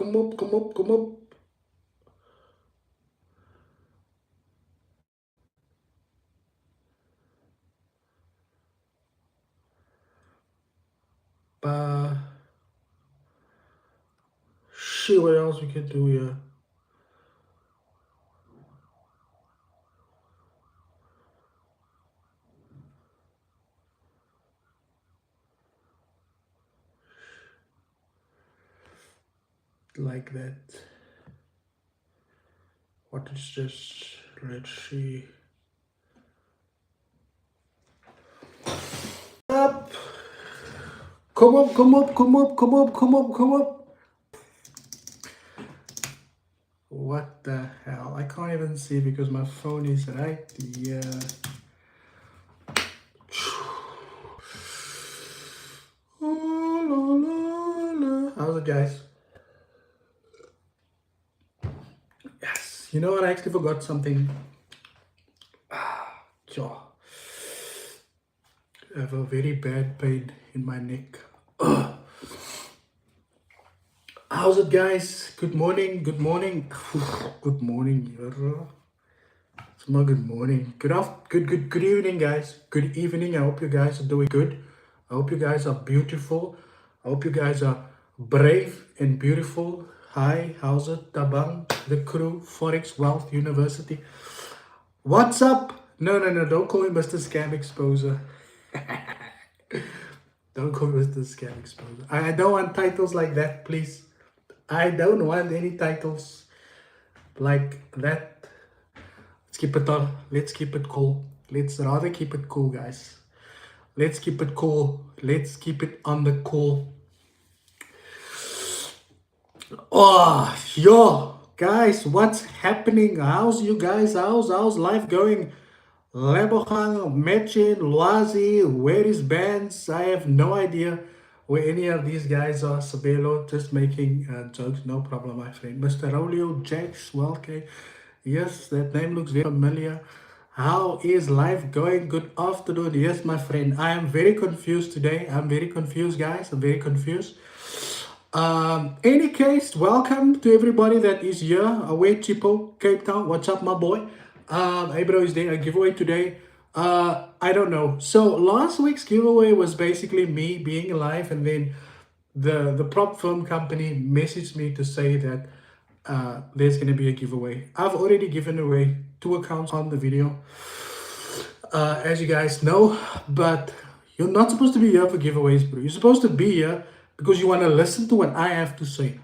Come up, come up, come up. Uh, Shit, what else we can do here? Like that. What is this? Let's see. Up. Come up, come up, come up, come up, come up, come up. What the hell? I can't even see because my phone is right here. Oh, la, la, la. How's it, guys? Yes. You know what? I actually forgot something. Jaw. I have a very bad pain in my neck. How's it, guys? Good morning. Good morning. Good morning. It's not good morning. Good evening, guys. Good evening. I hope you guys are doing good. I hope you guys are beautiful. I hope you guys are brave and beautiful. Hi, how's it? Tabang, the crew, Forex Wealth University. What's up? No, no, no. Don't call me Mr. Scam Exposer. Don't call me Mr. Scam Exposer. I don't want titles like that, please. I don't want any titles like that. Let's keep it on. Let's keep it cool. Let's rather keep it cool, guys. Let's keep it cool. Let's keep it on the cool. Oh, yo, guys, what's happening? How's you guys? How's life going? Lebogang, Metchin, Lwazi, where is Bands? I have no idea where any of these guys are. Sabelo, just making jokes, no problem, my friend. Mr. Rolio Jack, welcome. Yes, that name looks very familiar. How is life going? Good afternoon. Yes, my friend. I am very confused today. I'm very confused, guys. I'm very confused. Any case, welcome to everybody that is here. Away Chipo, Cape Town. What's up, my boy? Hey bro, is there a giveaway today? I don't know. So last week's giveaway was basically me being alive, and then the prop firm company messaged me to say that there's gonna be a giveaway. I've already given away 2 accounts on the video, as you guys know, but you're not supposed to be here for giveaways, bro. You're supposed to be here because you want to listen to what I have to say.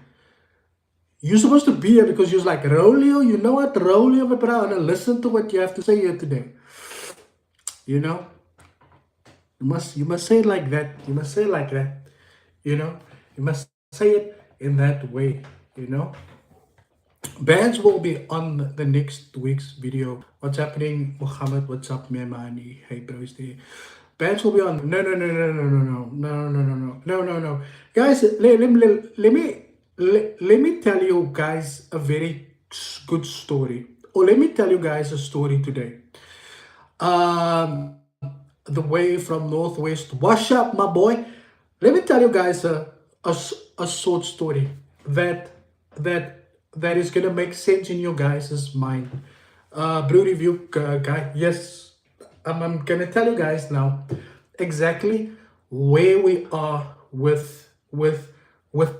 You're supposed to be here because you're like, Rolio, you know what, Rolio, but I want to listen to what you have to say here today. You know, you must say it like that. You must say it like that. You know, you must say it in that way. You know, bands will be on the next week's video. What's happening, Muhammad? What's up, Memani? Hey, bro, is there? Bands will be on. No, no, no, no, no, no, no, no, no, no, no, no, no, no. Guys, let me tell you guys a very good story. Or let me tell you guys a story today. Um, the way from Northwest. Wash up, my boy. Let me tell you guys a short story that that is gonna make sense in your guys' mind. Blue review guy. Yes, I'm gonna tell you guys now exactly where we are with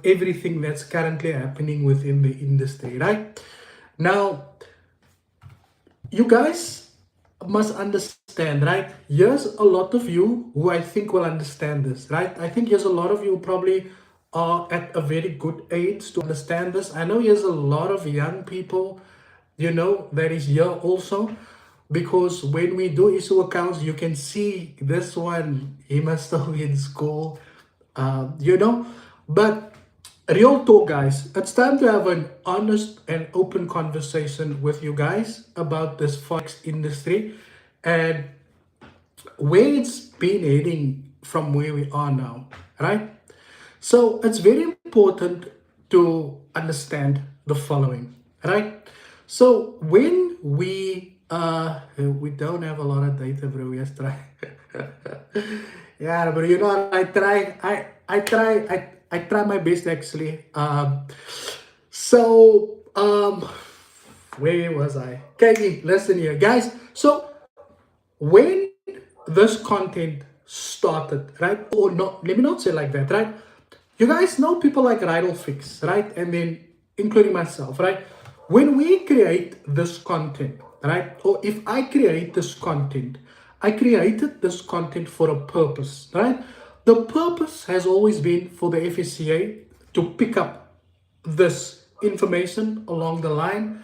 everything that's currently happening within the industry. Right now, you guys must understand, right? Here's a lot of you who I think will understand this, right? I think here's a lot of you who probably are at a very good age to understand this. I know here's a lot of young people, that is here also, because when we do issue accounts, you can see this one, he must still be in school, but real talk, guys, it's time to have an honest and open conversation with you guys about this forex industry and where it's been heading from where we are now, right? So it's very important to understand the following, right? So when we don't have a lot of data, bro. We have try. Yeah, but I try my best actually. So, where was I? Okay, listen here, guys. So, when this content started, right? Or not, let me not say like that, right? You guys know people like Rydal Fix, right? And then including myself, right? When we create this content, right? Or if I create this content, I created this content for a purpose, right? The purpose has always been for the FSCA to pick up this information along the line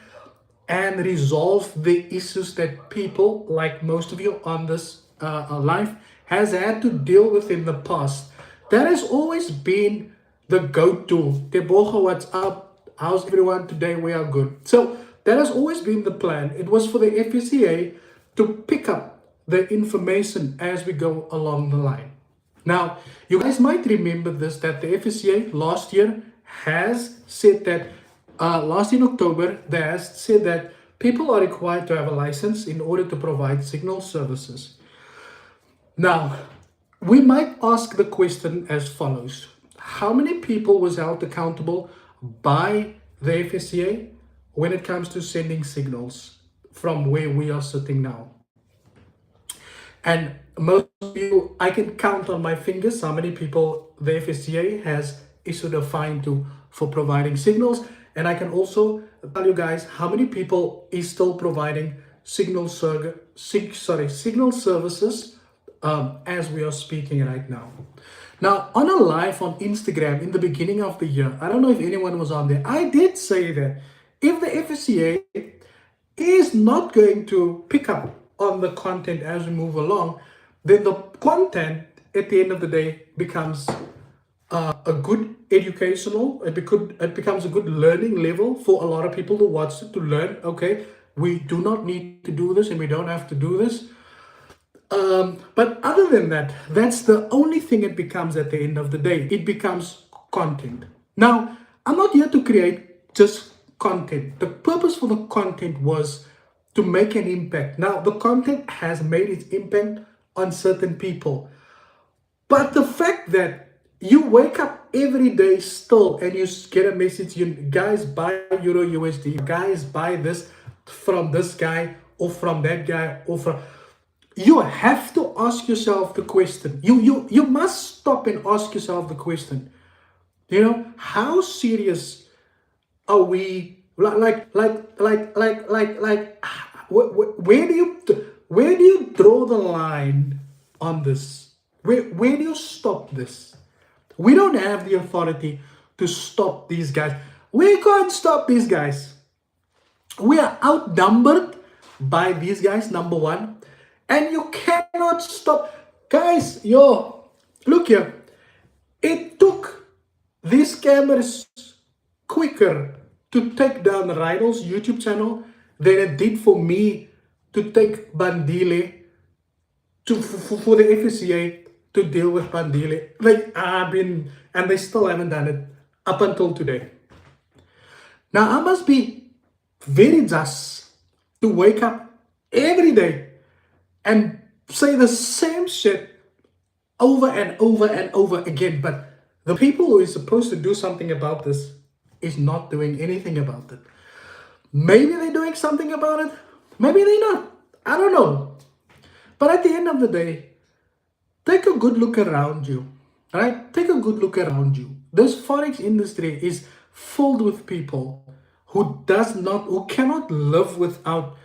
and resolve the issues that people like most of you on this life has had to deal with in the past. That has always been the go-to. Tebogo, what's up? How's everyone today? We are good. So that has always been the plan. It was for the FSCA to pick up the information as we go along the line. Now, you guys might remember this, that the FSCA last year has said that, last in October, they has said that people are required to have a license in order to provide signal services. Now, we might ask the question as follows. How many people was held accountable by the FSCA when it comes to sending signals from where we are sitting now? And most of you, I can count on my fingers how many people the FSCA has issued a fine to for providing signals. And I can also tell you guys how many people is still providing signal services as we are speaking right now. Now, on a live on Instagram in the beginning of the year, I don't know if anyone was on there, I did say that if the FSCA is not going to pick up on the content as we move along, then the content at the end of the day becomes a good educational, it becomes a good learning level for a lot of people who watch it to learn, okay, we do not need to do this and we don't have to do this. But other than that, that's the only thing it becomes at the end of the day. It becomes content. Now, I'm not here to create just content. The purpose for the content was to make an impact. Now, the content has made its impact on certain people. But the fact that you wake up every day still and you get a message, you guys buy Euro USD, guys buy this from this guy or from that guy or from... You have to ask yourself the question. You must stop and ask yourself the question. You know, how serious are we? Where do you draw the line on this? Where do you stop this? We don't have the authority to stop these guys. We can't stop these guys. We are outnumbered by these guys, number one. And you cannot stop. Guys, look here. It took these cameras quicker to take down Rydal's YouTube channel than it did for me to take Bandile for the FSCA to deal with Bandile. And they still haven't done it up until today. Now, I must be very just to wake up every day and say the same shit over and over and over again. But the people who is supposed to do something about this is not doing anything about it. Maybe they're doing something about it. Maybe they're not. I don't know. But at the end of the day, take a good look around you. Right? Take a good look around you. This Forex industry is filled with people who cannot live without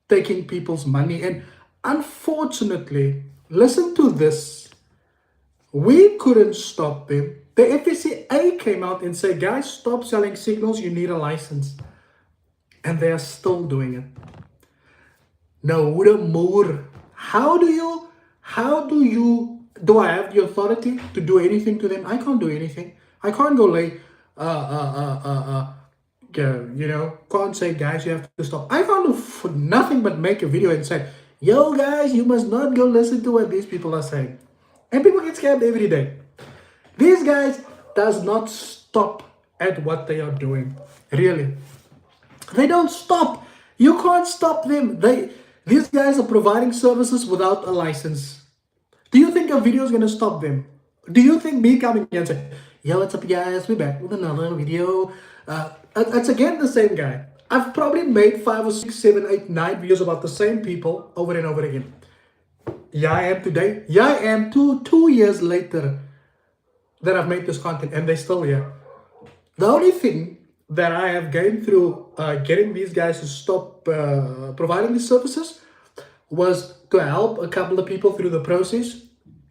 taking people's money. And unfortunately, listen to this. We couldn't stop them. The FSCA came out and said, guys, stop selling signals. You need a license. And they are still doing it. Now, do I have the authority to do anything to them? I can't do anything. I can't go can't say, guys, you have to stop. I can't do nothing but make a video and say, yo, guys, you must not go listen to what these people are saying. And people get scammed every day. These guys does not stop at what they are doing. Really. They don't stop. You can't stop them. These guys are providing services without a license. Do you think a video is going to stop them? Do you think me coming here and saying, yo, what's up, guys? We're back with another video. It's again the same guy. I've probably made 5 or 6, 7, 8, 9 videos about the same people over and over again. Yeah, I am today. Yeah, I am 2 years later that I've made this content, and they're still here. The only thing that I have gained through getting these guys to stop providing these services was to help a couple of people through the process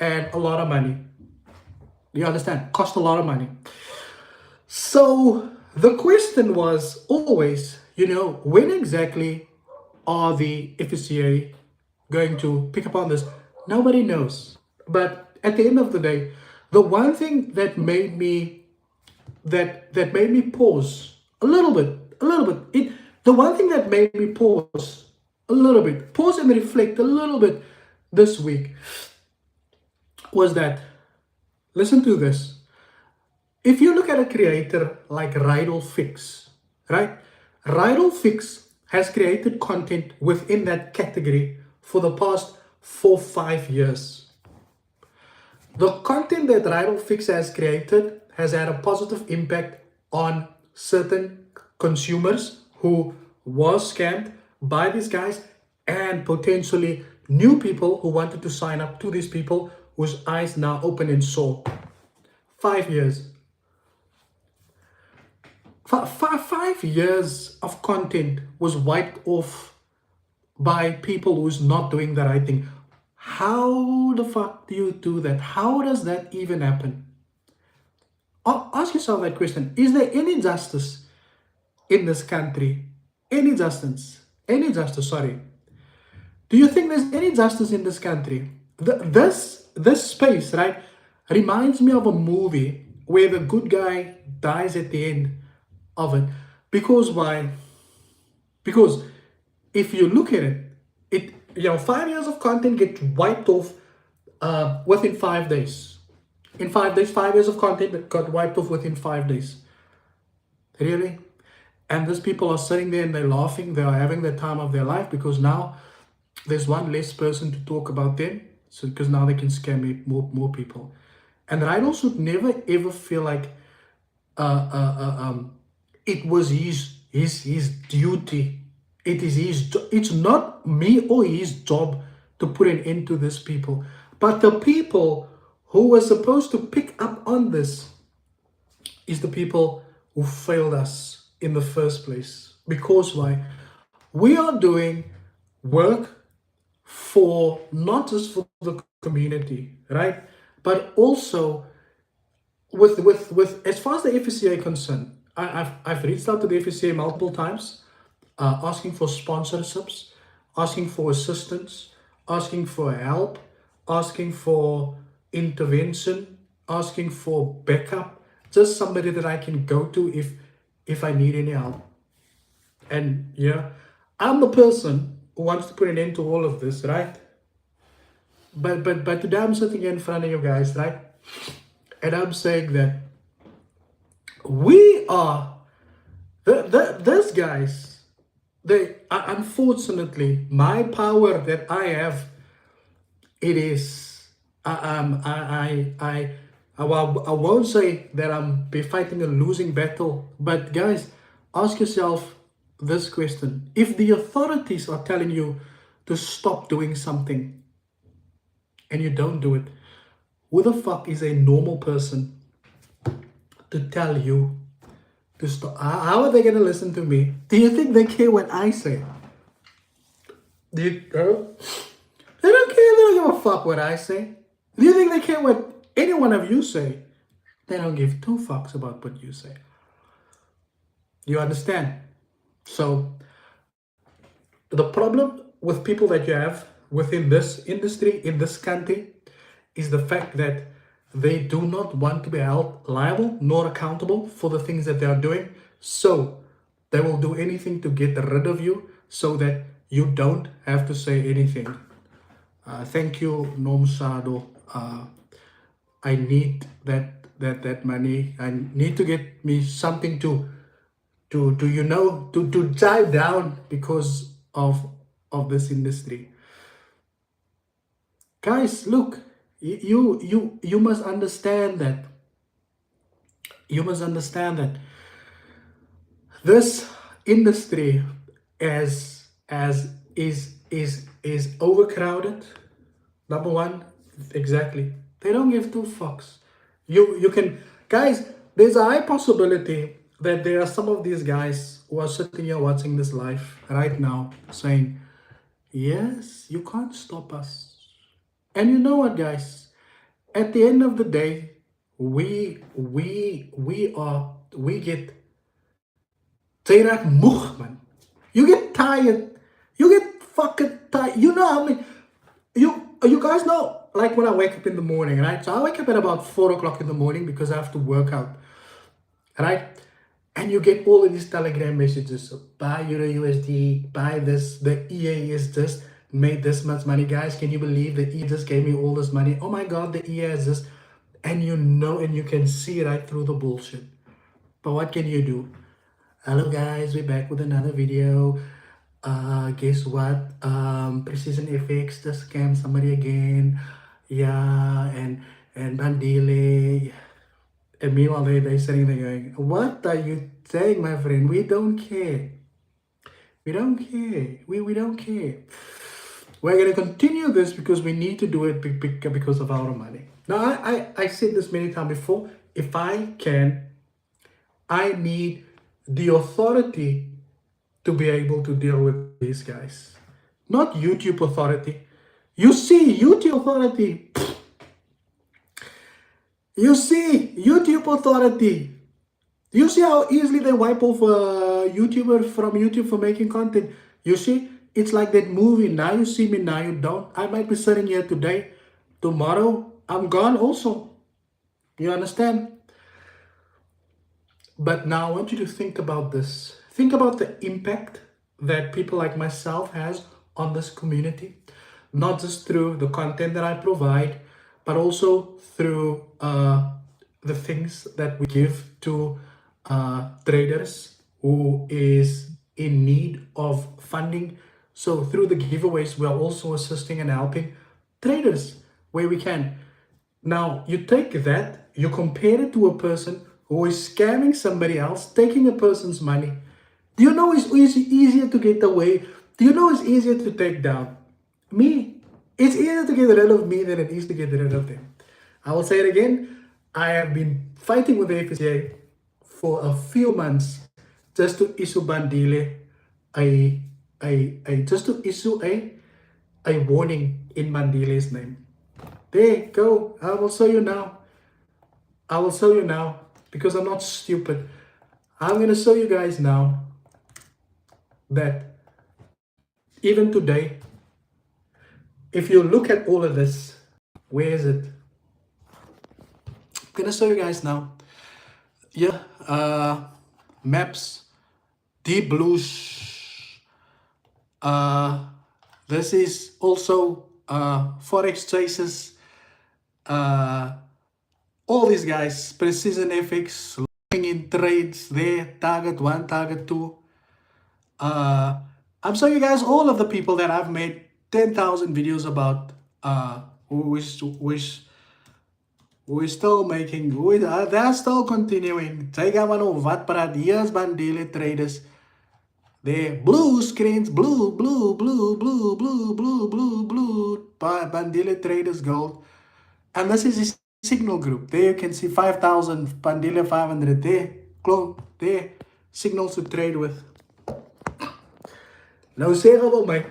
and a lot of money. You understand? Cost a lot of money. So the question was always, when exactly are the FSCA going to pick up on this? Nobody knows. But at the end of the day, the one thing that made me pause a little bit. The one thing that made me pause a little bit, pause and reflect a little bit this week was that, listen to this. If you look at a creator like Rydal Fix, right? Rydal Fix has created content within that category for the past 4, 5 years. The content that Rydal Fix has created has had a positive impact on certain consumers who was scammed by these guys, and potentially new people who wanted to sign up to these people whose eyes now open and saw. 5 years. 5 years of content was wiped off by people who's not doing the right thing. How the fuck do you do that? How does that even happen? Ask yourself that question. Is there any justice in this country? Any justice? Any justice, sorry. Do you think there's any justice in this country? This space, right, reminds me of a movie where the good guy dies at the end of it. Because why? Because if you look at it, 5 years of content get wiped off within 5 days. In 5 days, 5 years of content that got wiped off within 5 days. Really? And these people are sitting there and they're laughing. They are having the time of their life because now there's one less person to talk about them. So because now they can scam more people. And Rhino should never ever feel like it was his duty. It's not me or his job to put an end to these people. But the people who were supposed to pick up on this is the people who failed us in the first place. Because why? We are doing work for not just for the community, right? But also with as far as the FSCA concerned, I've reached out to the FSCA multiple times, asking for sponsorships, asking for assistance, asking for help, asking for intervention, asking for backup, just somebody that I can go to if I need any help. And yeah, I'm the person who wants to put an end to all of this, right? But today I'm sitting here in front of you guys, right? And I'm saying that we are these guys. They unfortunately, my power that I have, it is I won't say that I'm be fighting a losing battle, but guys, ask yourself this question: if the authorities are telling you to stop doing something and you don't do it, who the fuck is a normal person to tell you to stop? How are they gonna listen to me? Do you think they care what I say? Do you? They don't care. They don't give a fuck what I say. Do you think they care what any one of you say? They don't give two fucks about what you say. You understand? So the problem with people that you have within this industry, in this country, is the fact that they do not want to be held liable nor accountable for the things that they are doing. So they will do anything to get rid of you so that you don't have to say anything. Thank you, Nom Sado. I need that money. I need to get me something to dive down because of this industry. Guys, look, You must understand that. You must understand that this industry as is overcrowded. Number one, exactly. They don't give two fucks. You can, guys. There's a high possibility that there are some of these guys who are sitting here watching this live right now, saying, "Yes, you can't stop us." And you know what, guys? At the end of the day, we get tired, moeg, man. You get tired. You get fucking tired. You know how many you guys know, like when I wake up in the morning, right? So I wake up at about 4 o'clock in the morning because I have to work out, right? And you get all of these telegram messages: buy Euro USD, buy this, the EA is just made this much money. Guys, can you believe the EA just gave me all this money? Oh my god, the EA is just, and you know, and you can see right through the bullshit. But what can you do? Hello guys, we're back with another video. Guess what? Precision FX just scammed somebody again. Yeah, and Bandile. And meanwhile they sitting there going, what are you saying, my friend? We don't care. We don't care. We don't care. We're gonna continue this because we need to do it because of our money. Now I said this many times before. If I can, I need the authority to be able to deal with these guys. Not YouTube authority. You see, YouTube authority. You see, YouTube authority. You see how easily they wipe off a YouTuber from YouTube for making content. You see, it's like that movie. Now you see me, now you don't. I might be sitting here today. Tomorrow, I'm gone also. You understand? But now I want you to think about this. Think about the impact that people like myself has on this community, not just through the content that I provide, but also through the things that we give to traders who is in need of funding. So through the giveaways, we are also assisting and helping traders where we can. Now, you take that, you compare it to a person who is scamming somebody else, taking a person's money. Do you know it's easier to get away? Do you know it's easier to take down? Me. It's easier to get rid of me than it is to get rid of them. I will say it again. I have been fighting with the FCA for a few months just to issue Bandile just to issue a warning in Mandile's name. There, go. I will show you now. I will show you now because I'm not stupid. I'm going to show you guys now that even today, if you look at all of this, where is it? I'm going to show you guys now. Yeah, maps, deep blues. This is also forex traces. All these guys, precision FX, looking in trades there, target 1, target 2. I'm showing you guys all of the people that I've made 10,000 videos about, who is still making, they're still continuing. Jy gaan maar nou wat praat, here's Bandile traders. There, blue screens, blue, Bandile traders gold. And this is his signal group. There you can see 5,000, Bandile 500 there. Clone, there. Signals to trade with. Nou sê wel my.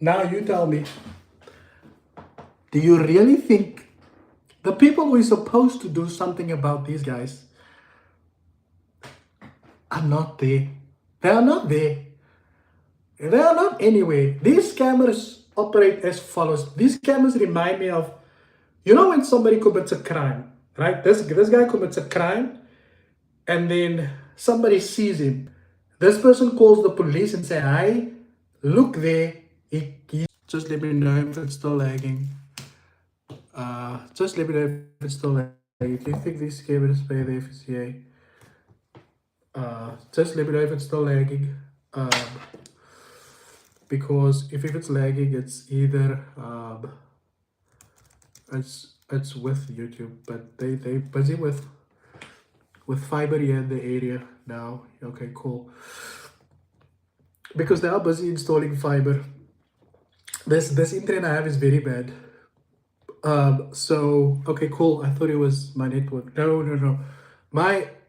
Now you tell me. Do you really think the people who are supposed to do something about these guys are not there? They are not there. They are not anywhere. These scammers operate as follows. These scammers remind me of, you know, when somebody commits a crime, right? This guy commits a crime and then somebody sees him. This person calls the police and say, hi, look there. Just let me know if it's still lagging. Just let me know if it's still lagging. Do you think these scammers pay the FCA? Just let me know if it's still lagging. because if it's lagging, it's either it's with YouTube, but they busy with fiber here in the area now. Okay, cool. Because they are busy installing fiber. This internet I have is very bad. So okay, cool. I thought it was my network. No, no, no.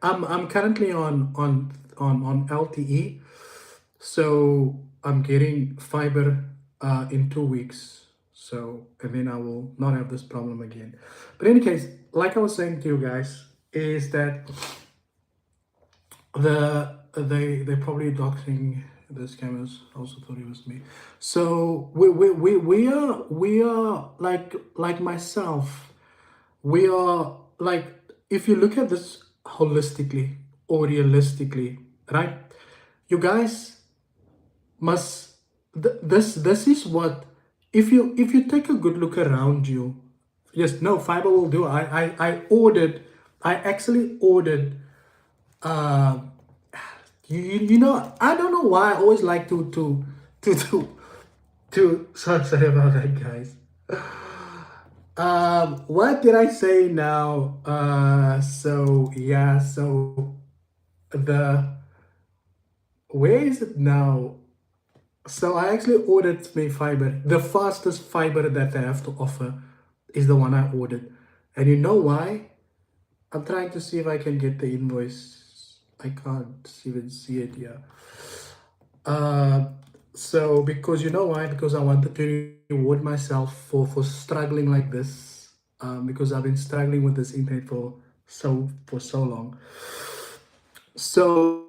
I'm currently on LTE, so I'm getting fiber in 2 weeks. So and then I will not have this problem again. But in any case, like I was saying to you guys, is that they probably doxing the scammers. Also thought it was me. So we are like myself. We are like, if you look at this holistically or realistically, right? You guys must this is what, if you take a good look around you. Yes, no, fiber will do. I actually ordered uh you know, I don't know why I always like to sorry about that, guys. What did I say now? So yeah, so the where is it now? So I actually ordered my fiber. The fastest fiber that they have to offer is the one I ordered. And you know why? I'm trying to see if I can get the invoice. I can't even see it here. Uh, so because you know why? Because I wanted to reward myself for struggling like this. Because I've been struggling with this internet for so long. So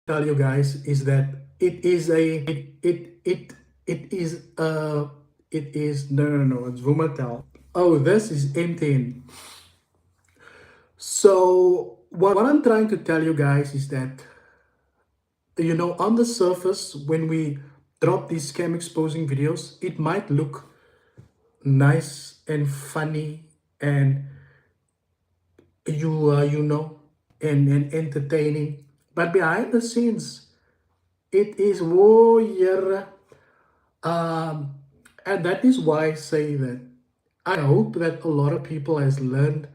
tell you guys is that it is a it is it is no, it's Vumatel. Oh, this is M10. So what I'm trying to tell you guys is that, you know, on the surface, when we drop these scam exposing videos, it might look nice and funny, and you know, and entertaining, but behind the scenes it is warrior. um and that is why I say that I hope that a lot of people has learned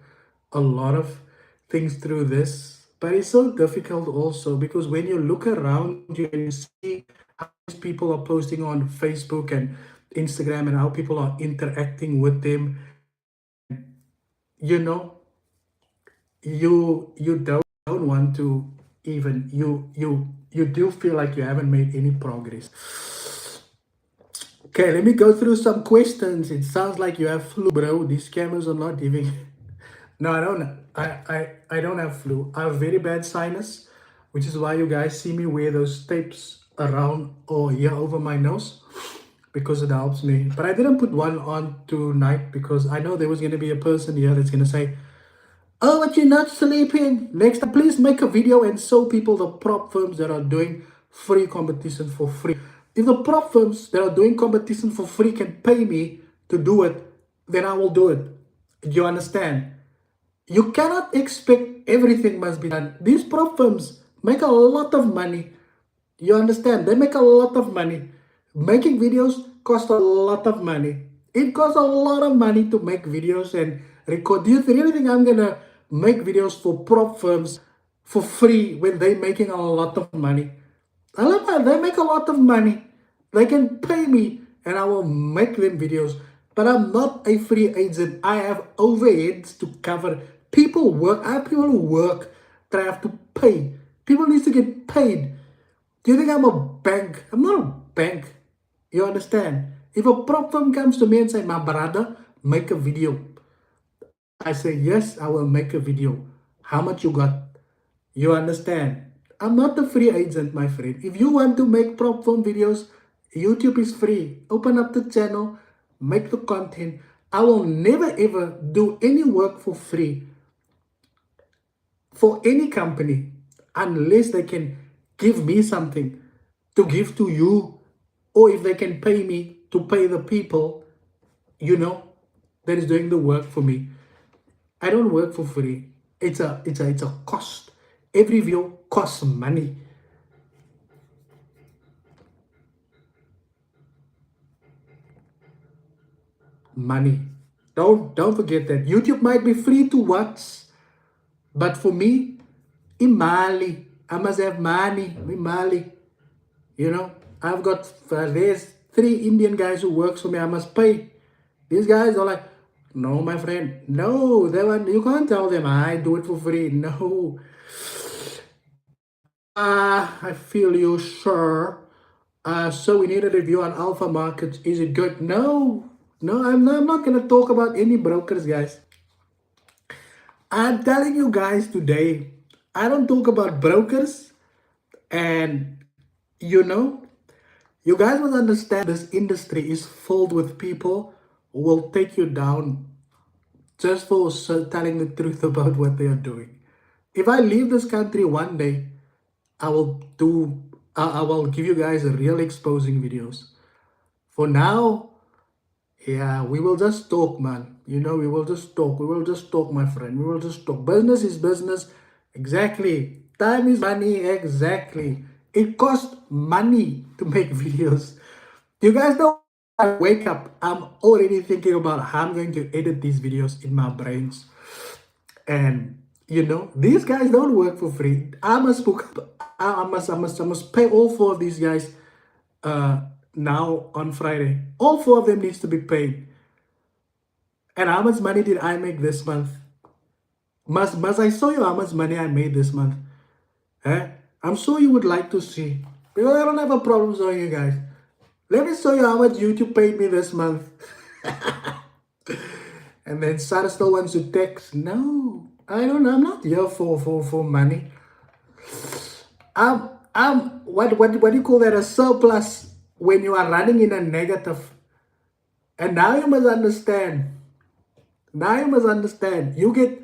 a lot of things through this. But it's so difficult also, because when you look around you and you see how these people are posting on Facebook and Instagram, and how people are interacting with them, you know, you don't want to, even you do feel like you haven't made any progress. Okay, let me go through some questions. It sounds like you have flu, bro. These scammers are not giving. No, I don't. I don't have flu. I have very bad sinus, which is why you guys see me wear those tapes around or here over my nose, because it helps me. But I didn't put one on tonight because I know there was going to be a person here that's going to say, "Oh, but you're not sleeping." Next time, please make a video and show people the prop firms that are doing free competition for free. If the prop firms that are doing competition for free can pay me to do it, then I will do it. Do you understand? You cannot expect everything must be done. These prop firms make a lot of money. You understand? They make a lot of money. Making videos cost a lot of money. It costs a lot of money to make videos and record. Do you really think I'm gonna make videos for prop firms for free when they're making a lot of money? I love that. They make a lot of money. They can pay me and I will make them videos. But I'm not a free agent. I have overheads to cover. People work. I have people who work that I have to pay. People need to get paid. Do you think I'm a bank? I'm not a bank. You understand? If a prop firm comes to me and say, "My brother, make a video," I say, "Yes, I will make a video. How much you got?" You understand? I'm not a free agent, my friend. If you want to make prop firm videos, YouTube is free. Open up the channel, make the content. I will never ever do any work for free for any company unless they can give me something to give to you, or if they can pay me to pay the people, you know, that is doing the work for me. I don't work for free. It's a cost. Every view costs money. money. Don't forget that. YouTube might be free to watch, but for me, imali. I must have money. Imali. You know, I've got there's 3 Indian guys who works for me. I must pay. These guys are like, no, my friend, no, they want, you can't tell them I do it for free. No. I feel you, sure. So we need a review on alpha markets. Is it good? No, no, I'm not gonna talk about any brokers, guys. I'm telling you guys today, I don't talk about brokers, and you know, you guys must understand this industry is filled with people who will take you down just for telling the truth about what they are doing. If I leave this country one day, I will do. I will give you guys a real exposing videos. For now, yeah, we will just talk, man. You know, we will just talk. We will just talk, my friend. We will just talk. Business is business. Exactly. Time is money. Exactly. It costs money to make videos. You guys know, I wake up, I'm already thinking about how I'm going to edit these videos in my brains. And you know, these guys don't work for free. I must book. I must pay all 4 of these guys uh now on Friday. All 4 of them needs to be paid. And how much money did I make this month? Must I show you how much money I made this month? Eh? I'm sure you would like to see. Because I don't have a problem showing you guys. Let me show you how much YouTube paid me this month. And then Sarah still wants to text. No, I don't. I'm not here for money. I'm what do you call that? A surplus when you are running in a negative. And now you must understand. Now you must understand. You get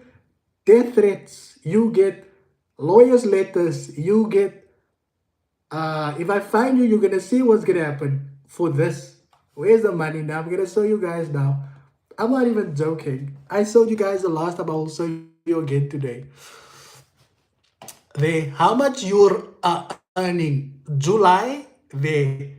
death threats. You get lawyers' letters. You get. If I find you, you're gonna see what's gonna happen for this. Where's the money now? I'm gonna show you guys now. I'm not even joking. I showed you guys the last time. I will show you again today. How much you're earning. July, the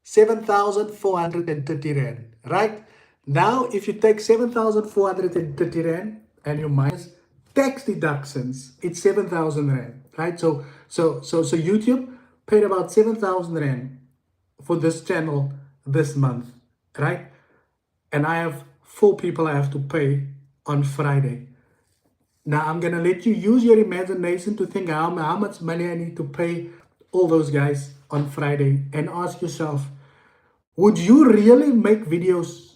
7,430 rand. Right? Now, if you take 7,430 rand and you minus tax deductions, it's 7,000 rand. Right? So YouTube paid about 7,000 rand for this channel this month. Right? And I have 4 people I have to pay on Friday. Now I'm gonna let you use your imagination to think how much money I need to pay all those guys on Friday, and ask yourself, would you really make videos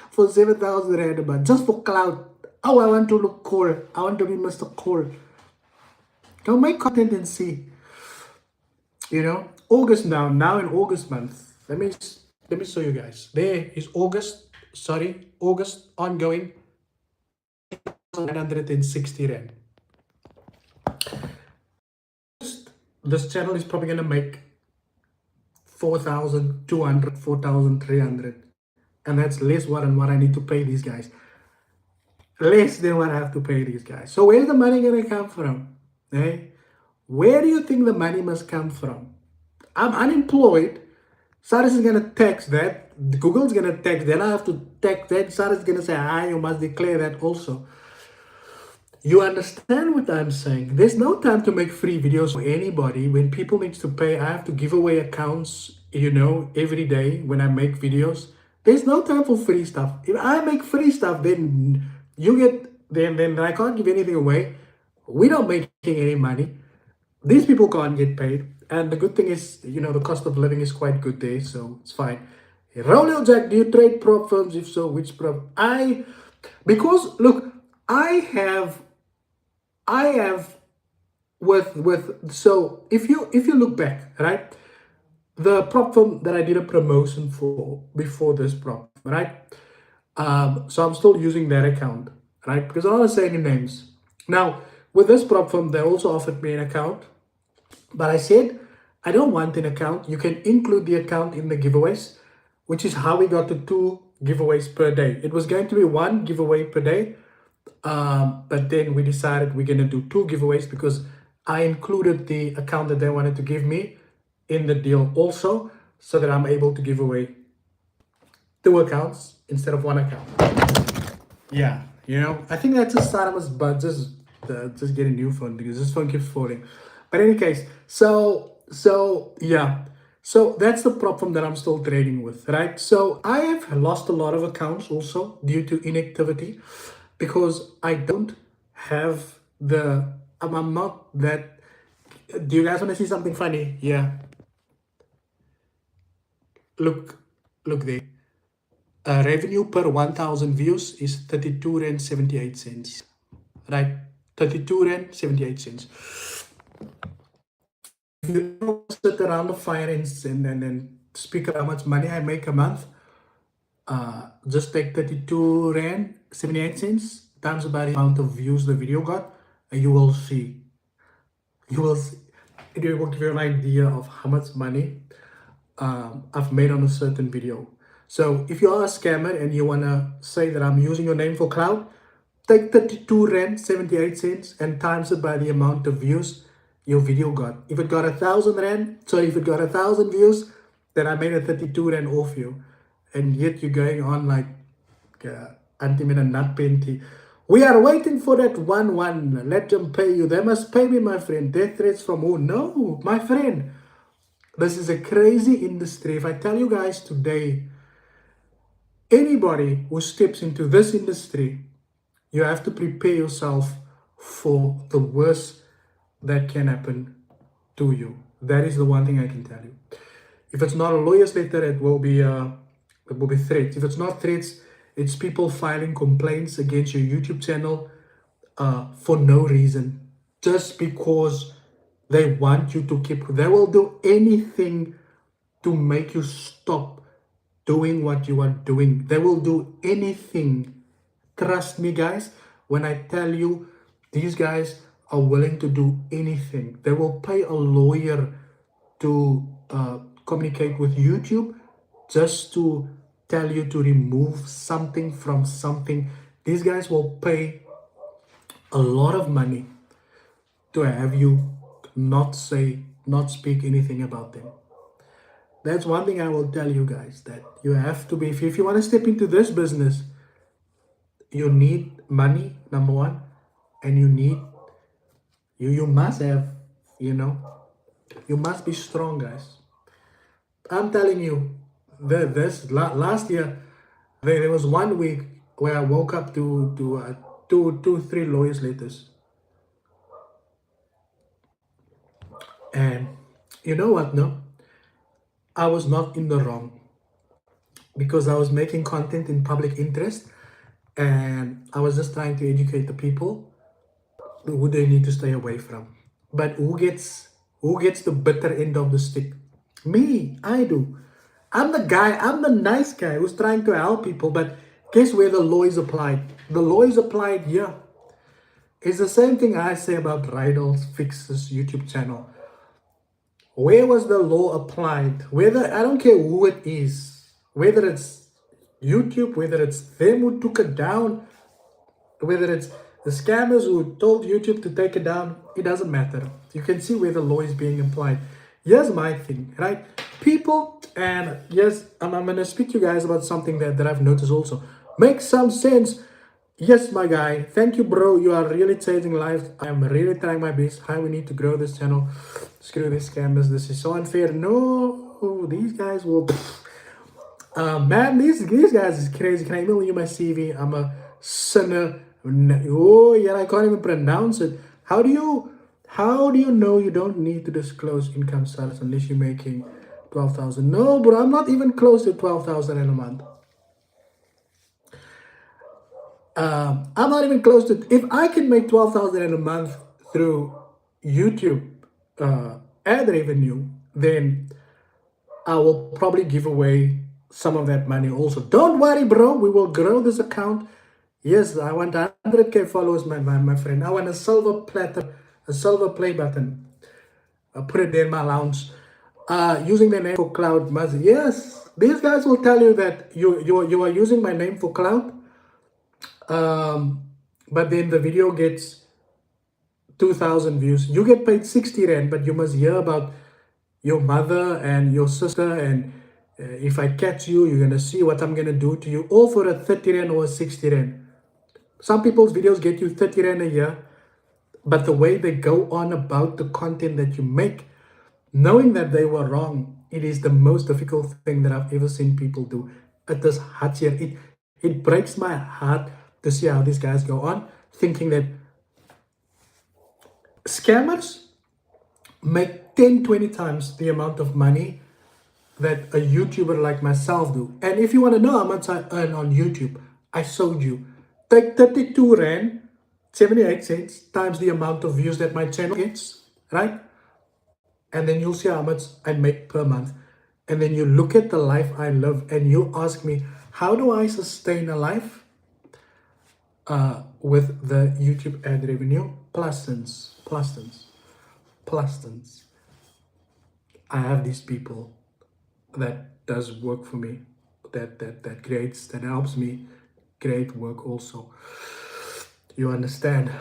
for 7,000 rand a month just for clout? Oh, I want to look cool. I want to be Mr. Cool. Go make content and see. You know, August now in August month. Let me show you guys. There is August. Sorry, August ongoing 960 rand. This channel is probably gonna make 4,200, 4,300, and that's less than what I need to pay these guys. Less than what I have to pay these guys. So where's the money gonna come from? Eh? Where do you think the money must come from? I'm unemployed. Cyrus is gonna text that. Google's gonna text. Then I have to text that. Cyrus is gonna say, "Ah, you must declare that also." You understand what I'm saying? There's no time to make free videos for anybody. When people need to pay, I have to give away accounts, you know, every day when I make videos. There's no time for free stuff. If I make free stuff, then you get, then I can't give anything away. We're not making any money. These people can't get paid. And the good thing is, you know, the cost of living is quite good there, so it's fine. Rolio Jack, do you trade prop firms? If so, which prop? Because look, I have so if you look back, right, the prop firm that I did a promotion for before this prop, right, so I'm still using that account, right, because I don't want to say any names. Now with this prop firm, they also offered me an account, but I said I don't want an account. You can include the account in the giveaways, which is how we got to 2 giveaways per day. It was going to be 1 giveaway per day, but then we decided we're gonna do 2 giveaways because I included the account that they wanted to give me in the deal also, so that I'm able to give away two accounts instead of one account. Yeah, I think that's a start of us, but just get a new phone because this phone keeps falling. But in any case, so yeah, so that's the problem that I'm still trading with, right? So I have lost a lot of accounts also due to inactivity because I don't have the. I'm not that. Do you guys want to see something funny? Yeah, look, look there. Revenue per 1,000 views is 32 rand 78 cents. Right, 32 rand 78 cents. If you sit around the fire and speak about how much money I make a month, just take 32 rand 78 cents times by the amount of views the video got, and you will see. You will see. It will give you an idea of how much money I've made on a certain video. So if you are a scammer and you wanna say that I'm using your name for cloud, take 32 rand 78 cents and times it by the amount of views your video got. If it got 1,000 rand, so if it got 1,000 views, then I made a 32 rand off you. And yet you're going on like anti-mina nut penty. We are waiting for that 1-1. Let them pay you. They must pay me, my friend. Death threats from who? No, my friend. This is a crazy industry. If I tell you guys today, anybody who steps into this industry, you have to prepare yourself for the worst that can happen to you. That is the one thing I can tell you. If it's not a lawyer's letter, it will be threats. If it's not threats, it's people filing complaints against your YouTube channel for no reason, just because they want you to keep. They will do anything to make you stop doing what you are doing. They will do anything. Trust me, guys, when I tell you these guys are willing to do anything. They will pay a lawyer to communicate with YouTube just to tell you to remove something from something. These guys will pay a lot of money to have you not speak anything about them. That's one thing I will tell you guys, that you have to be, if you want to step into this business, you need money, number one, and you must have, you know, you must be strong, guys. I'm telling you, last year, there was 1 week where I woke up to three lawyers letters, and you know what? No, I was not in the wrong because I was making content in public interest, and I was just trying to educate the people who they need to stay away from. But who gets the bitter end of the stick? Me, I do. I'm the guy, I'm the nice guy who's trying to help people, but guess where the law is applied? The law is applied here. It's the same thing I say about Rydell's Fixes YouTube channel. Where was the law applied? Whether, I don't care who it is, whether it's YouTube, whether it's them who took it down, whether it's the scammers who told YouTube to take it down, it doesn't matter. You can see where the law is being applied. Here's my thing, right? People, and yes, I'm going to speak to you guys about something that I've noticed also. Makes some sense. Yes, my guy. Thank you, bro. You are really changing lives. I am really trying my best. How we need to grow this channel. Screw these scammers. This is so unfair. No, these guys will... man, these guys is crazy. Can I email you my CV? I'm a sinner. Oh, yeah, I can't even pronounce it. How do you know you don't need to disclose income status unless you're making 12,000? No, bro, I'm not even close to 12,000 in a month. I'm not even close to. If I can make 12,000 in a month through YouTube ad revenue, then I will probably give away some of that money also. Don't worry, bro. We will grow this account. Yes, I want 100K followers, my friend. I want a silver platter, a silver play button. I'll put it there in my lounge. Using the name for cloud. Yes, these guys will tell you that you are using my name for cloud. But then the video gets 2,000 views. You get paid 60 rand, but you must hear about your mother and your sister and If I catch you, you're gonna see what I'm gonna do to you, all for a 30 rand or a 60 rand. Some people's videos get you 30 rand a year, but the way they go on about the content that you make, knowing that they were wrong, it is the most difficult thing that I've ever seen people do. It is hartseer. It breaks my heart to see how these guys go on, thinking that scammers make 10, 20 times the amount of money that a YouTuber like myself do. And if you want to know how much I earn on YouTube, I showed you. Take 32 Rand, 78 cents times the amount of views that my channel gets, right? And then you'll see how much I make per month. And then you look at the life I live and you ask me, how do I sustain a life with the YouTube ad revenue? Plus. I have these people that does work for me, that creates, that helps me create work also. You understand?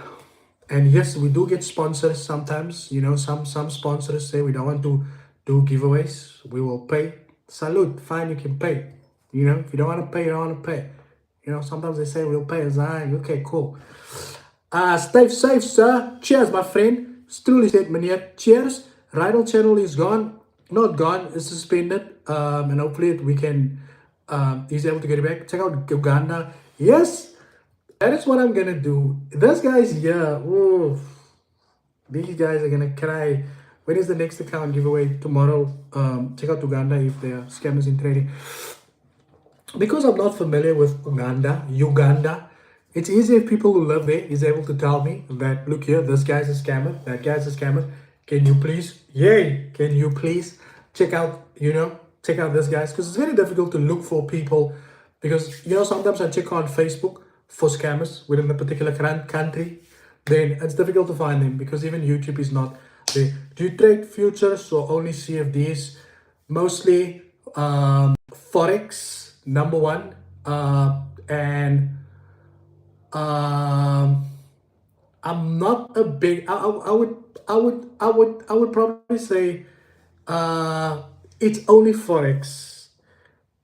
And yes, we do get sponsors sometimes. You know, some sponsors say we don't want to do giveaways. We will pay. Salute, fine, you can pay. You know, if you don't want to pay, you don't want to pay. You know, sometimes they say we'll pay. Okay, cool. Stay safe, sir. Cheers, my friend. Truly said, meneer. Cheers. Rydal channel is gone. Not gone. It's suspended. And hopefully we can. He's able to get it back. Check out Uganda. Yes, that is what I'm gonna do. Those guys here. Ooh, these guys are gonna cry. When is the next account giveaway? Tomorrow. Check out Uganda if they are scammers in trading. Because I'm not familiar with Uganda, it's easy if people who live there is able to tell me that, look here, this guy's a scammer, that guy's a scammer. Can you please check out, check out this guys? Because it's very difficult to look for people because, sometimes I check on Facebook for scammers within a particular country. Then it's difficult to find them because even YouTube is not there. Do you trade futures or only CFDs? Mostly Forex, number one. And I'm not a big. I would probably say it's only Forex.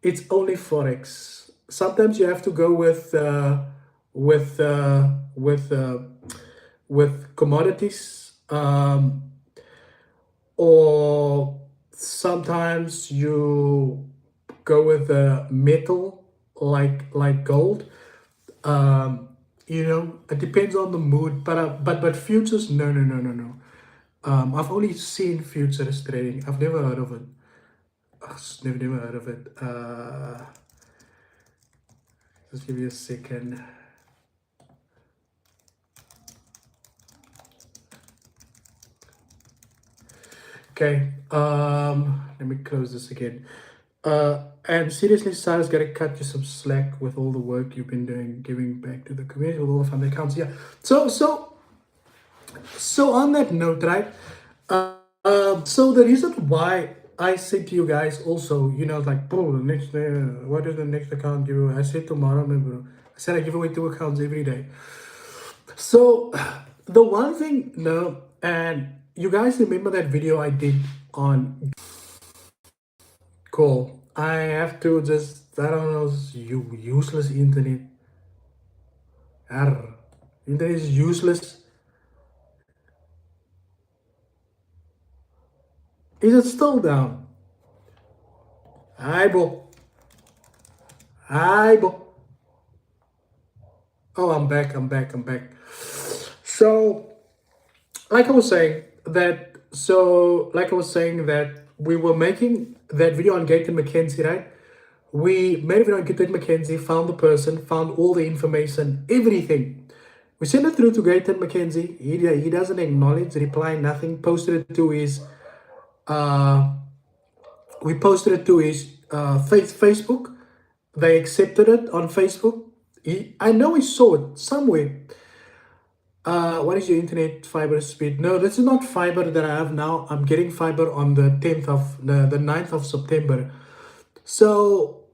It's only Forex. Sometimes you have to go with uh, with uh, with commodities, or sometimes you go with a metal like gold. It depends on the mood, but futures, no. I've only seen futures trading. I've never heard of it. Never heard of it. Just give me a second. Okay. Let me close this again. And seriously, Sarah's gotta cut you some slack with all the work you've been doing, giving back to the community with all the family accounts. Yeah. So on that note, right? So the reason why I said to you guys also, like, bro, the next what is the next account giveaway? I said tomorrow, man, bro. I said I give away 2 accounts every day. So the one thing, no, and you guys remember that video I did on call. I have to just, I don't know, you useless internet. Arr. Internet is useless. Is it still down? Hi, bo. Hi, bo. Oh, I'm back. So, like I was saying that we were making that video on Gate and McKenzie, right? We made a video on Gate and McKenzie, found the person, found all the information, everything. We sent it through to Gate and McKenzie. He doesn't acknowledge, reply, nothing. Posted it to his we posted it to his Facebook. They accepted it on Facebook. I know he saw it somewhere. What is your internet fiber speed? No, this is not fiber that I have now. I'm getting fiber on the 10th of the 9th of September. So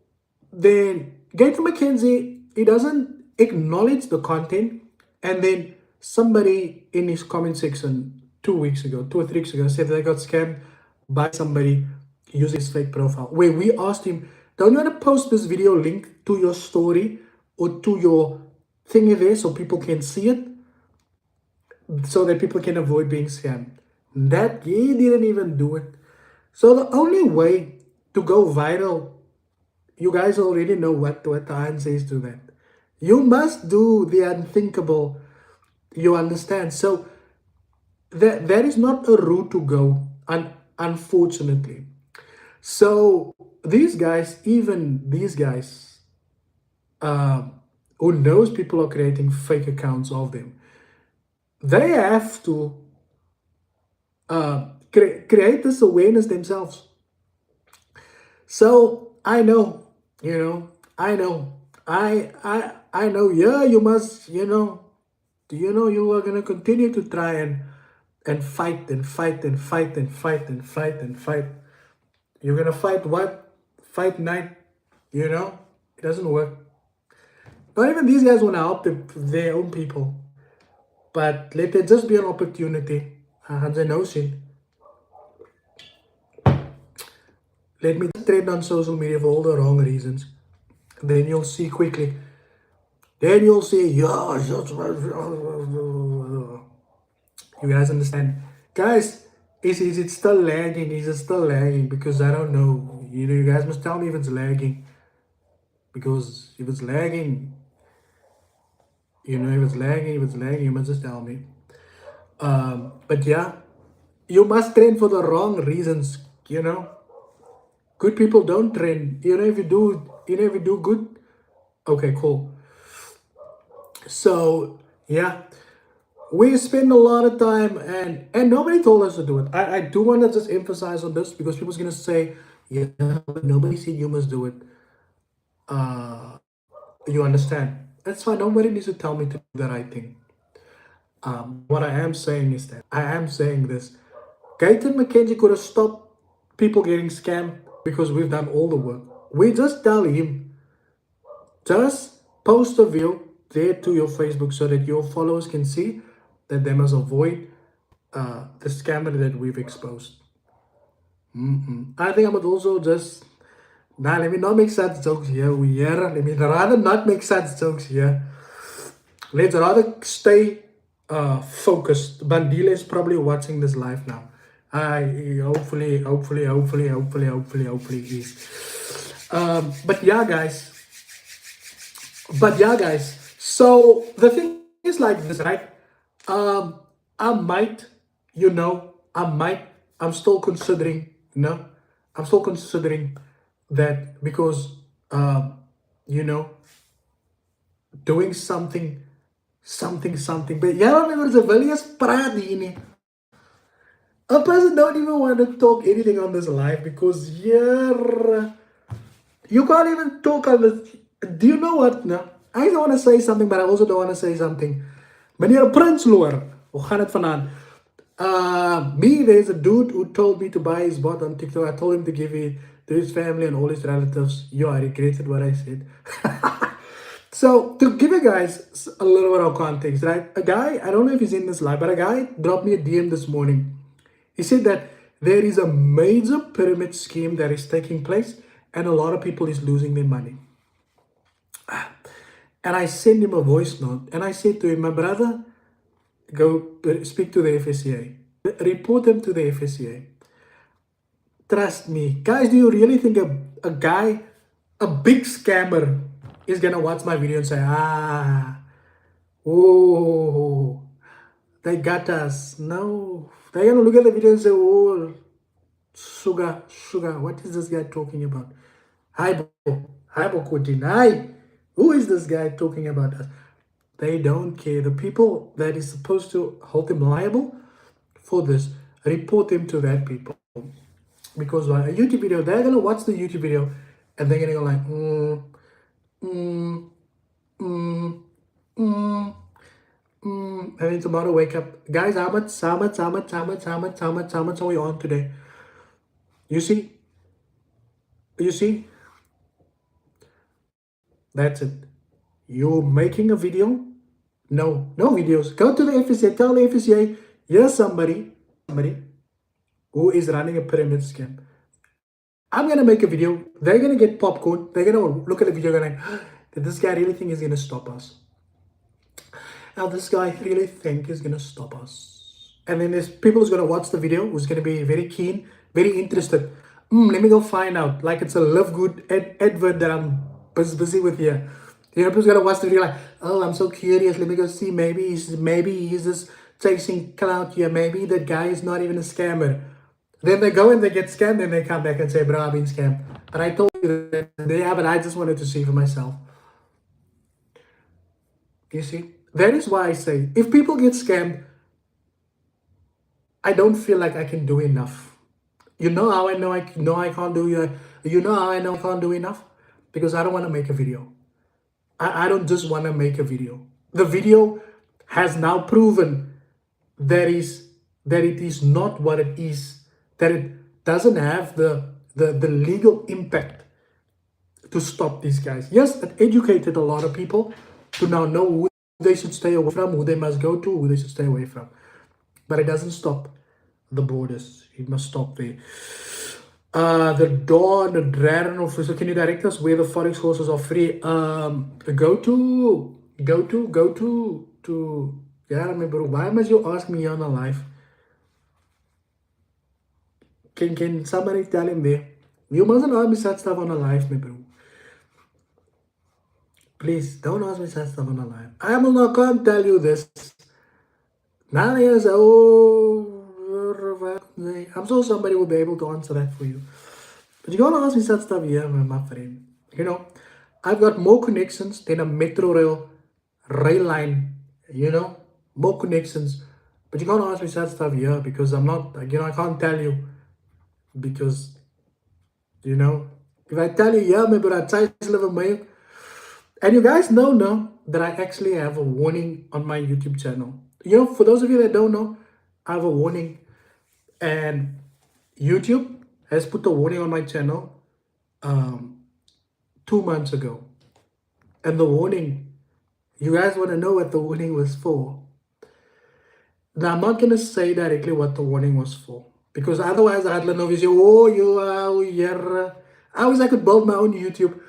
then Gator McKenzie, he doesn't acknowledge the content. And then somebody in his comment section 2 weeks ago, 2 or 3 weeks ago, said they got scammed by somebody using his fake profile, where we asked him, don't you want to post this video link to your story or to your thingy there so people can see it, so that people can avoid being scammed? That he didn't even do it. So the only way to go viral, you guys already know what the answer is to that. You must do the unthinkable. You understand? So that is not a route to go, unfortunately. So these guys, even these guys, uh, who knows people are creating fake accounts of them, they have to create this awareness themselves. So I know, I know, I know. Yeah, you must, you are gonna continue to try and fight and fight and fight and fight and fight and fight. You're gonna fight what? Fight night. It doesn't work. Not even these guys want to help their own people. But let it just be an opportunity. As a notion. Let me trend on social media for all the wrong reasons. Then you'll see quickly. Then you'll see, yeah, you guys understand. Guys, is it still lagging? Is it still lagging? Because I don't know. You guys must tell me if it's lagging. Because if it's lagging, if it's lagging, you must just tell me. But yeah, you must train for the wrong reasons. Good people don't train. If you do good, okay, cool. So yeah, we spend a lot of time, and nobody told us to do it. I do want to just emphasize on this because people's gonna say, yeah, but nobody said you must do it. Uh, you understand? That's fine. Nobody needs to tell me to do the right thing. What I am saying is that I am saying this. Gayton McKenzie could have stopped people getting scammed because we've done all the work. We just tell him, just post a video there to your Facebook so that your followers can see that they must avoid the scammer that we've exposed. I think I would also just, nah, let me not make such jokes here. Let me rather not make such jokes here. Let's rather stay focused. Bandile is probably watching this live now. I hopefully is. But yeah, guys. So the thing is like this, right? Um, I might, I might. I'm still considering. I'm still considering that because, you know, doing something. But yeah, members of Valias Pradini. A person don't even want to talk anything on this live because yeah, you can't even talk on this. Do you know what? No, I don't want to say something, but I also don't want to say something. Meneer Prinslooper, hoe gaan het vandaan? Me, there's a dude who told me to buy his bot on TikTok. I told him to give it to his family and all his relatives. Yo, I regretted what I said. So, to give you guys a little bit of context, right? A guy, I don't know if he's in this live, but a guy dropped me a DM this morning. He said that there is a major pyramid scheme that is taking place and a lot of people is losing their money. And I sent him a voice note and I said to him, my brother, go speak to the FSCA. Report them to the FSCA. Trust me. Guys, do you really think a guy, a big scammer, is going to watch my video and say, oh, they got us? No. They're going to look at the video and say, oh, sugar, what is this guy talking about? Hi, Kotin. Hi. Who is this guy talking about us? They don't care. The people that is supposed to hold them liable for this, report them to that people. Because a YouTube video, they're gonna watch the YouTube video and they're gonna go like, and then tomorrow wake up, guys, how much are we on today? You see? That's it. You're making a video? No videos. Go to the FSA, tell the FSA, here's somebody who is running a pyramid scheme. I'm gonna make a video. They're gonna get popcorn. They're gonna look at the video going, did this guy really think he's gonna stop us? Now this guy really think he's gonna stop us? And then there's people who's gonna watch the video who's gonna be very keen, very interested. Let me go find out. Like it's a live good advert that I'm busy with here. You know, people's gonna watch the video like, oh, I'm so curious. Let me go see. Maybe he's just chasing clout here. Maybe that guy is not even a scammer. Then they go and they get scammed and they come back and say, bro, I've been scammed. But I told you that they haven't. I just wanted to see for myself. You see? That is why I say, if people get scammed, I don't feel like I can do enough. You know how I know I can't do you know how I know I can't do enough? Because I don't want to make a video. I don't just want to make a video. The video has now proven that is that it is not what it is, that it doesn't have the legal impact to stop these guys. Yes, it educated a lot of people to now know who they should stay away from, who they must go to, who they should stay away from. But it doesn't stop the borders. It must stop there. The Dawn, the Dragon officer, can you direct us where the forex courses are free? Go to. Yeah, remember, why must you ask me on a live? Can somebody tell him there? You mustn't ask me such stuff on a live, my bro. Please, don't ask me such stuff on a live. I am not going to tell you this. Now here's I'm sure somebody will be able to answer that for you. But you're gonna ask me such stuff here, my friend. You know, I've got more connections than a metro rail line, you know, more connections. But you can't ask me such stuff here because I'm not, I can't tell you because, if I tell you, yeah, maybe I try to live a mail. And you guys know now that I actually have a warning on my YouTube channel. For those of you that don't know, I have a warning. And YouTube has put a warning on my channel 2 months ago. And the warning, you guys want to know what the warning was for? Now, I'm not going to say directly what the warning was for. Because otherwise, I'd let know, say, oh, you are, yeah. I wish I could build my own YouTube.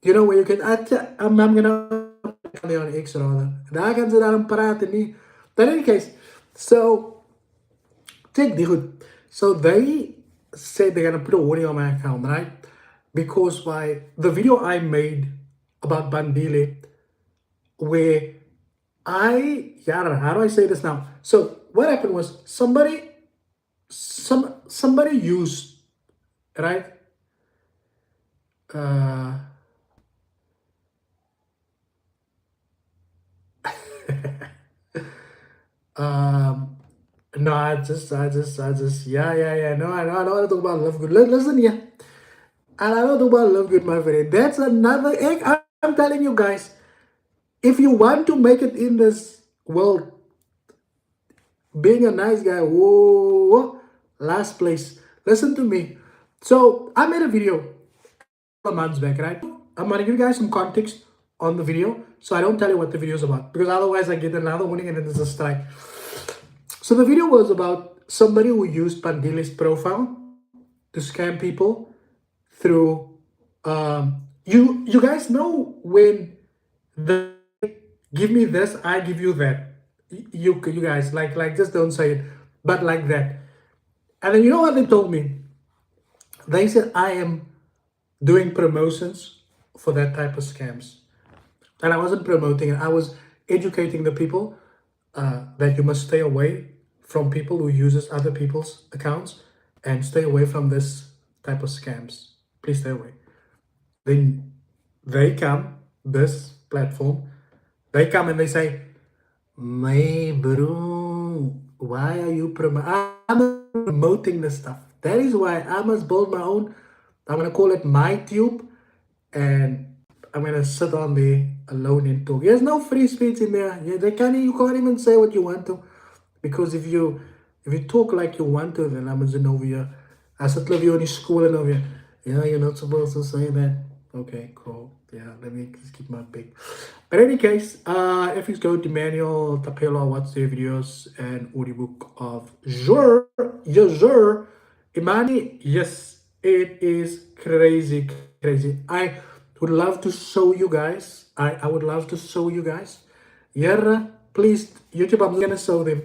Where you can, I'm going to on X rather. Daar gaan ze daarom praten, niet. But in any case, so, take the hood. So they said they're going to put a warning on my account, right? Because by the video I made about Bandile, where how do I say this now? So what happened was somebody used, right? No, I just, yeah. No, I don't want to talk about love good. Listen here. And I don't talk about love good, my friend. That's another egg. I'm telling you guys, if you want to make it in this world, being a nice guy, whoa, last place. Listen to me. So I made a video a months back, right? I'm gonna give you guys some context on the video, so I don't tell you what the video is about, because otherwise I get another warning and then there's a strike. So the video was about somebody who used Pandile's profile to scam people through you guys know when the give me this, I give you that. You guys like just don't say it, but like that. And then you know what they told me? They said I am doing promotions for that type of scams. And I wasn't promoting it. I was educating the people that you must stay away from people who uses other people's accounts and stay away from this type of scams. Please stay away. Then they come, this platform, they come and they say, my bro, why are you promoting this stuff? That is why I must build my own. I'm going to call it my tube. And I'm going to sit on there alone and talk. There's no free speech in there. You can't even say what you want to. Because if you talk like you want to, then I'm going to know you. I sit with you in school and over here. Yeah, you're not supposed to say that. Okay, cool. Yeah, let me just keep my big. But in any case, if you go to Manuel Tapela, watch their videos and audiobook of Jur, Imani, yes, It is crazy, crazy. I would love to show you guys. I would love to show you guys. Yeah, please, YouTube, I'm gonna show them.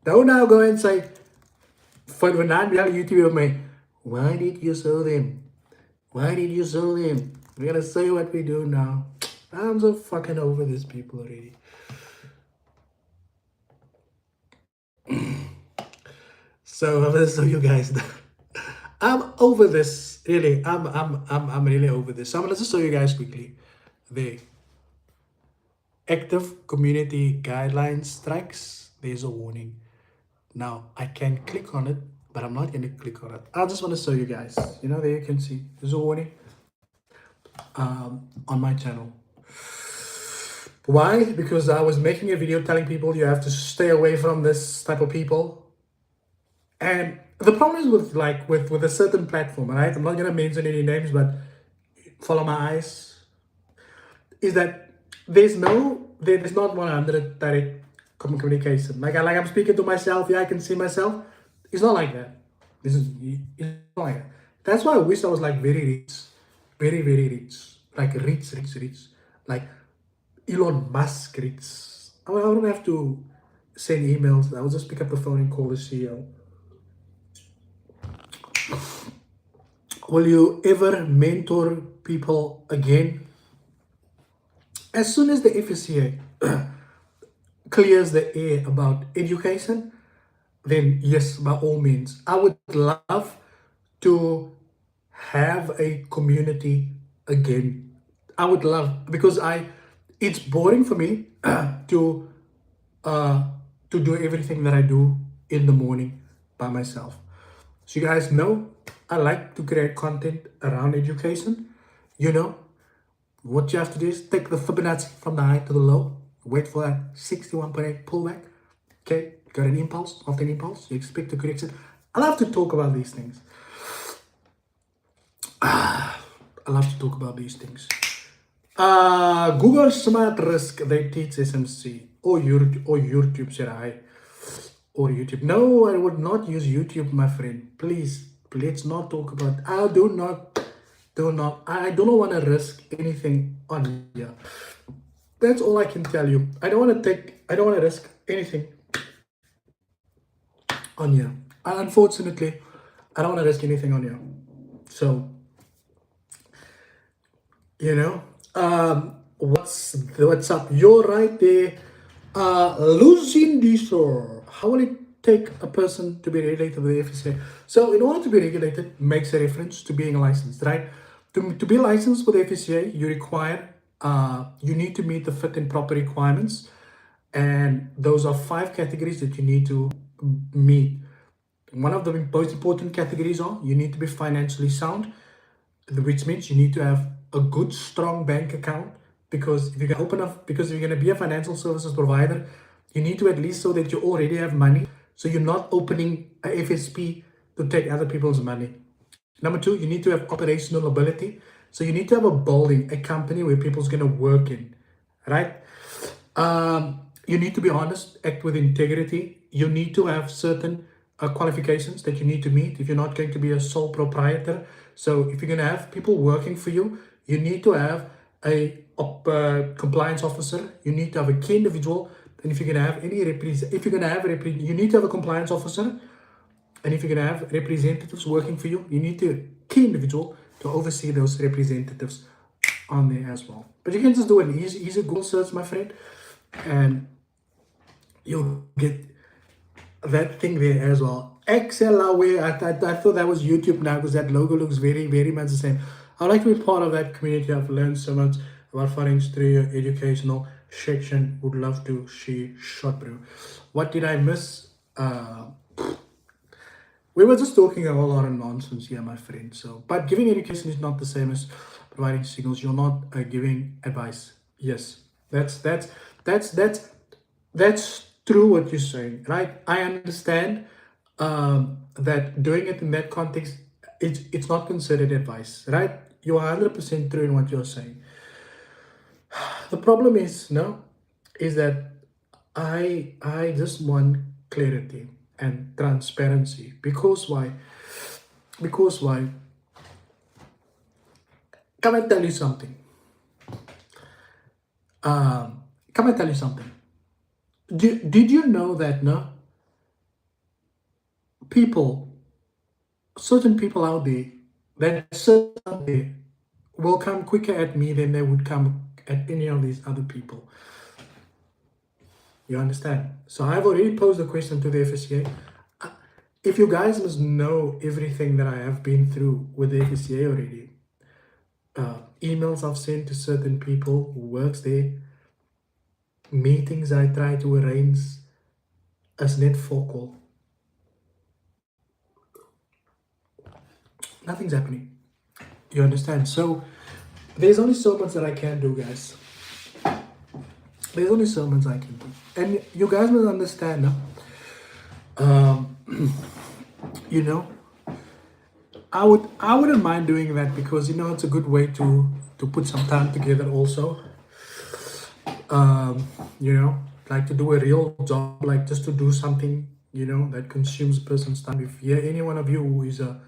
Don't now go and say, for when I'm YouTube of me, why did you show them? Why did you show them? We're gonna say what we do now. I'm so fucking over these people already. So I'm gonna show you guys that. I'm over this. Really, I'm really over this. So I'm gonna just show you guys quickly the active community guidelines strikes. There's a warning. Now I can click on it, but I'm not gonna click on it. I just want to show you guys. You know, there you can see there's a warning on my channel. Why? Because I was making a video telling people you have to stay away from this type of people. And the problem is with with a certain platform, right? I'm not gonna mention any names, but follow my eyes. Is that there's not 100 direct communication. I'm speaking to myself. Yeah, I can see myself. It's not like that. It's not like that. That's why I wish I was like very rich, very very rich, like rich, like Elon Musk rich. I don't have to send emails. I'll just pick up the phone and call the CEO. Will you ever mentor people again? As soon as the FSCA clears the air about education, then yes, by all means, I would love to have a community again. I would love because it's boring for me to uh, to do everything that I do in the morning by myself. So you guys know I like to create content around education. You know, what you have to do is take the Fibonacci from the high to the low, wait for that 61.8 pullback. Okay, got an impulse, after an impulse, you expect a correction. I love to talk about these things. I love to talk about these things. Google Smart Risk, they teach SMC. Or YouTube, said I. Or YouTube. No, I would not use YouTube, my friend. Please, let's not talk about. I do not. I do not want to risk anything on here. That's all I can tell you. I don't want to risk anything on here. Unfortunately, I don't want to risk anything on here. So, you know, what's up? You're right there. Losing Diesel. How will it take a person to be regulated with the FSA? So, in order to be regulated, makes a reference to being licensed, right? To be licensed with the FSA, you need to meet the fit and proper requirements, and those are 5 categories that you need to meet. One of the most important categories are you need to be financially sound, which means you need to have a good, strong bank account. Because if you're going to be a financial services provider, you need to at least show that you already have money. So you're not opening a FSP to take other people's money. Number 2, you need to have operational ability. So you need to have a building, a company where people's going to work in, right? You need to be honest, act with integrity. You need to have certain qualifications that you need to meet if you're not going to be a sole proprietor. So if you're going to have people working for you, you need to have a compliance officer. You need to have a key individual. And if you're going to have you need to have a compliance officer. And if you're going to have representatives working for you, you need to key individual to oversee those representatives on there as well. But you can just do an easy Google search, my friend, and you'll get that thing there as well. XLaway, I thought that was YouTube now because that logo looks very, very much the same. I'd like to be part of that community. I've learned so much about foreign through your educational section. Would love to see shot, bro. What did I miss? We were just talking a whole lot of nonsense here, my friend. So, but giving education is not the same as providing signals. You're not giving advice. Yes, that's true what you're saying, right? I understand that doing it in that context, it's not considered advice, right? You're 100% true in what you're saying. The problem is that I just want clarity and transparency. Because why? Because why? Come and tell you something. Come and tell you something. Did you know that no people, certain people out there, that certain out there will come quicker at me than they would come at any of these other people. You understand? So I've already posed a question to the FSCA. If you guys must know everything that I have been through with the FSCA already, emails I've sent to certain people who works there, meetings I try to arrange as net focal, nothing's happening. You understand? So there's only so much that I can do, guys. There's only so much I can do, and you guys must understand. Um, you know, I wouldn't mind doing that because it's a good way to put some time together also. Um, you know, like to do a real job, like just to do something, that consumes a person's time. If any one of you who is a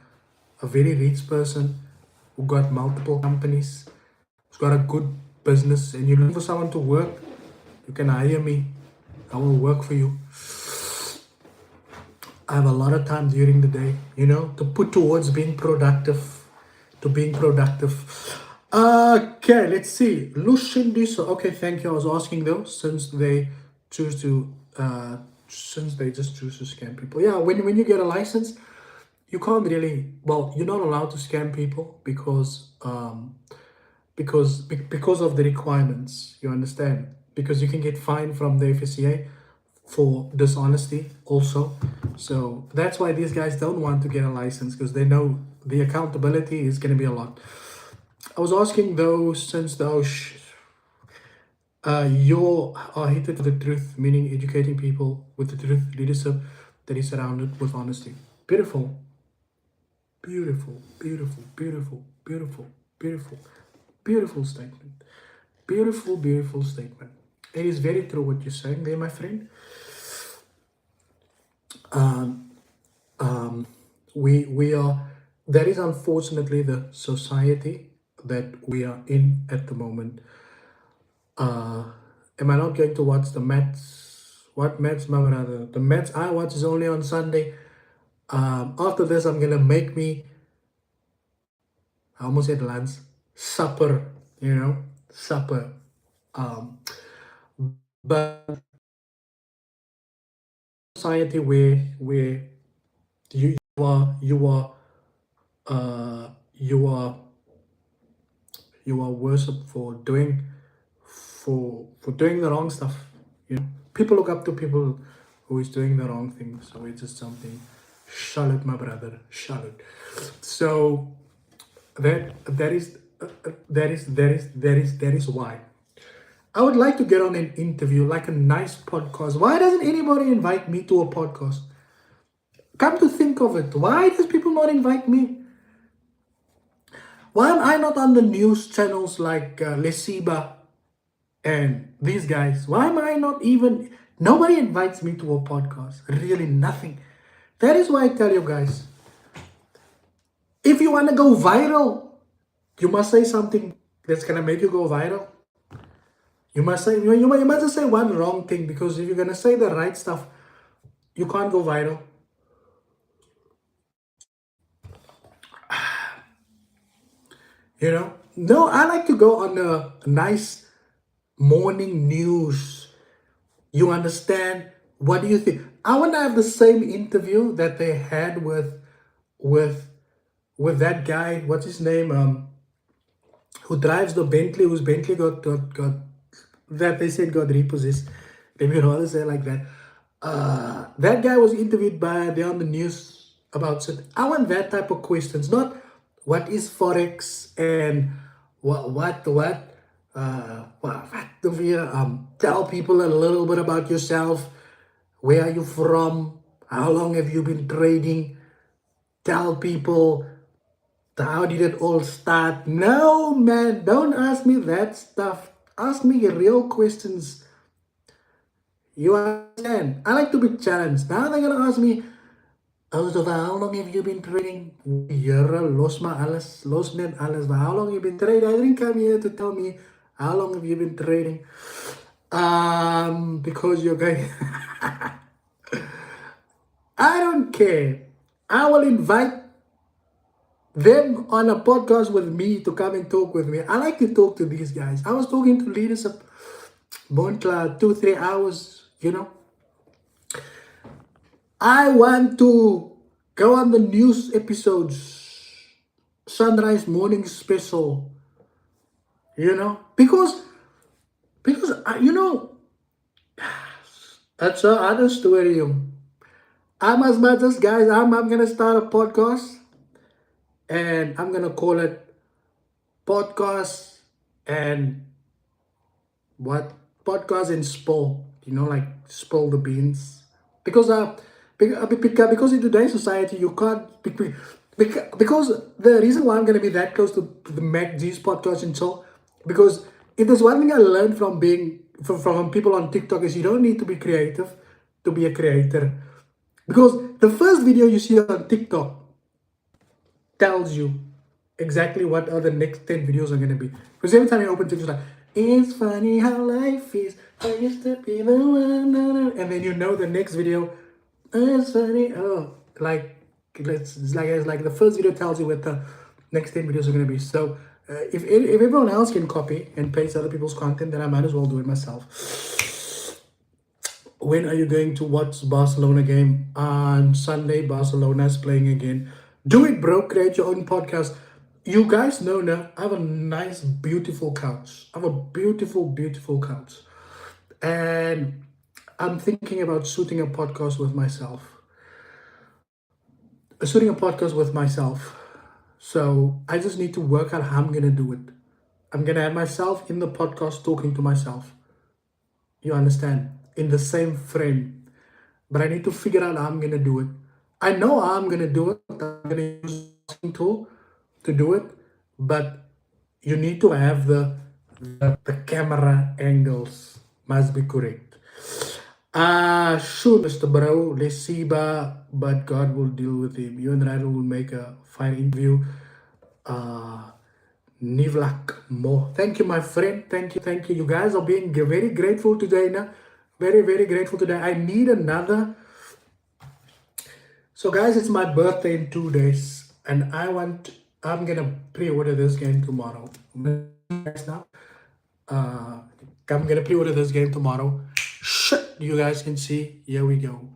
very rich person who got multiple companies, who's got a good business, and you're looking for someone to work, you can hire me. I will work for you. I have a lot of time during the day, to put towards being productive, to being productive. Okay, let's see. Lucian Diso. Okay, thank you. I was asking though, choose to, since they just choose to scam people. Yeah, when you get a license, you can't really. Well, you're not allowed to scam people because of the requirements. You understand? Because you can get fined from the FSCA for dishonesty also. So that's why these guys don't want to get a license, because they know the accountability is going to be a lot. I was asking though, since you're hated for the truth, meaning educating people with the truth, leadership that is surrounded with honesty. Beautiful, beautiful, beautiful, beautiful, beautiful, beautiful, beautiful statement. Beautiful, beautiful statement. It is very true what you're saying there, my friend. Um, we are, that is unfortunately the society that we are in at the moment. Am I not going to watch the match? What match, my brother? The match I watch is only on Sunday. After this, I'm gonna make me, I almost said lunch, supper, supper. Um, but society where uh, you are you are worshipped for doing the wrong stuff. People look up to people who is doing the wrong thing. So it's just something. Charlotte, my brother, Charlotte. So that is why I would like to get on an interview, like a nice podcast. Why doesn't anybody invite me to a podcast? Come to think of it, why does people not invite me? Why am I not on the news channels like Lesiba and these guys? Why am I not even? Nobody invites me to a podcast. Really, nothing. That is why I tell you guys, if you want to go viral, you must say something that's gonna make you go viral. You must just say one wrong thing, because if you're gonna say the right stuff, you can't go viral. No, I like to go on a nice morning news. You understand? What do you think? I want to have the same interview that they had with with that guy. What's his name? Who drives the Bentley? Whose Bentley got that they said got repossessed. Let me rather say like that. That guy was interviewed by they on the news about it. I want that type of questions, not what is forex and what do you tell people a little bit about yourself. Where are you from? How long have you been trading? Tell people how did it all start? No, man, don't ask me that stuff. Ask me real questions. You understand? I like to be challenged. Now they're gonna ask me, Also, how long have you been trading? Jere, los maar alles. Los net alles. But how long have you been trading? I didn't come here to tell me how long have you been trading. Because you're going. I don't care. I will invite them on a podcast with me to come and talk with me. I like to talk to these guys. I was talking to leaders of Bontla 2 3 hours. I want to go on the news episodes, sunrise morning special. Because that's a other story. I'm as much as guys. I'm gonna start a podcast, and I'm gonna call it podcast and what podcast and spill. Like spill the beans. Because because in today's society you can't because the reason why I'm gonna be that close to the Mac G's podcast and so because if there's one thing I learned from being from people on TikTok is you don't need to be creative to be a creator. Because the first video you see on TikTok tells you exactly what are the next 10 videos are going to be. Because every time you open TikTok, it's like, it's funny how life is. I used to be the one. Na, na," And then you know the next video, it's funny. Oh, like, it's like the first video tells you what the next 10 videos are going to be. So if everyone else can copy and paste other people's content, then I might as well do it myself. When are you going to watch Barcelona game? On Sunday, Barcelona is playing again. Do it, bro. Create your own podcast. You guys know now, I have a nice, beautiful couch. I have a beautiful, beautiful couch. And I'm thinking about shooting a podcast with myself. Shooting a podcast with myself. So I just need to work out how I'm going to do it. I'm going to have myself in the podcast talking to myself. You understand? In the same frame. But I need to figure out how I'm gonna do it. I know how I'm gonna do it. I'm gonna use a tool to do it, but you need to have the camera angles must be correct. Sure, Mr. Bro, let's see, but God will deal with him. You and Rydell will make a fine interview. Uh, Nivlak Mo. Thank you, my friend. Thank you, thank you. You guys are being very grateful today, na? Very, very grateful today. I need another. So, guys, it's my birthday in 2 days, and I'm gonna pre-order this game tomorrow. Guys, now, uh, I'm gonna pre-order this game tomorrow. Shit, you guys can see. Here we go.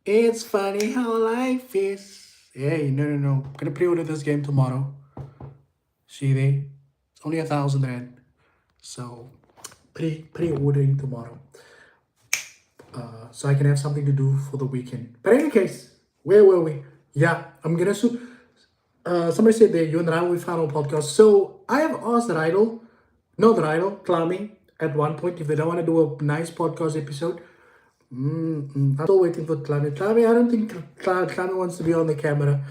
It's funny how life is. Hey, no, no, no. I'm gonna pre-order this game tomorrow. See there? It's only 1,000 rand. So, pre-ordering tomorrow. So I can have something to do for the weekend. But in any case, where were we? Yeah, I'm gonna shoot. Somebody said that you and Rydell we found our podcast. So I have asked Rydell, not Rydell, Klami, at one point if they don't want to do a nice podcast episode. I'm still waiting for Klami. Klami, I don't think Klami wants to be on the camera.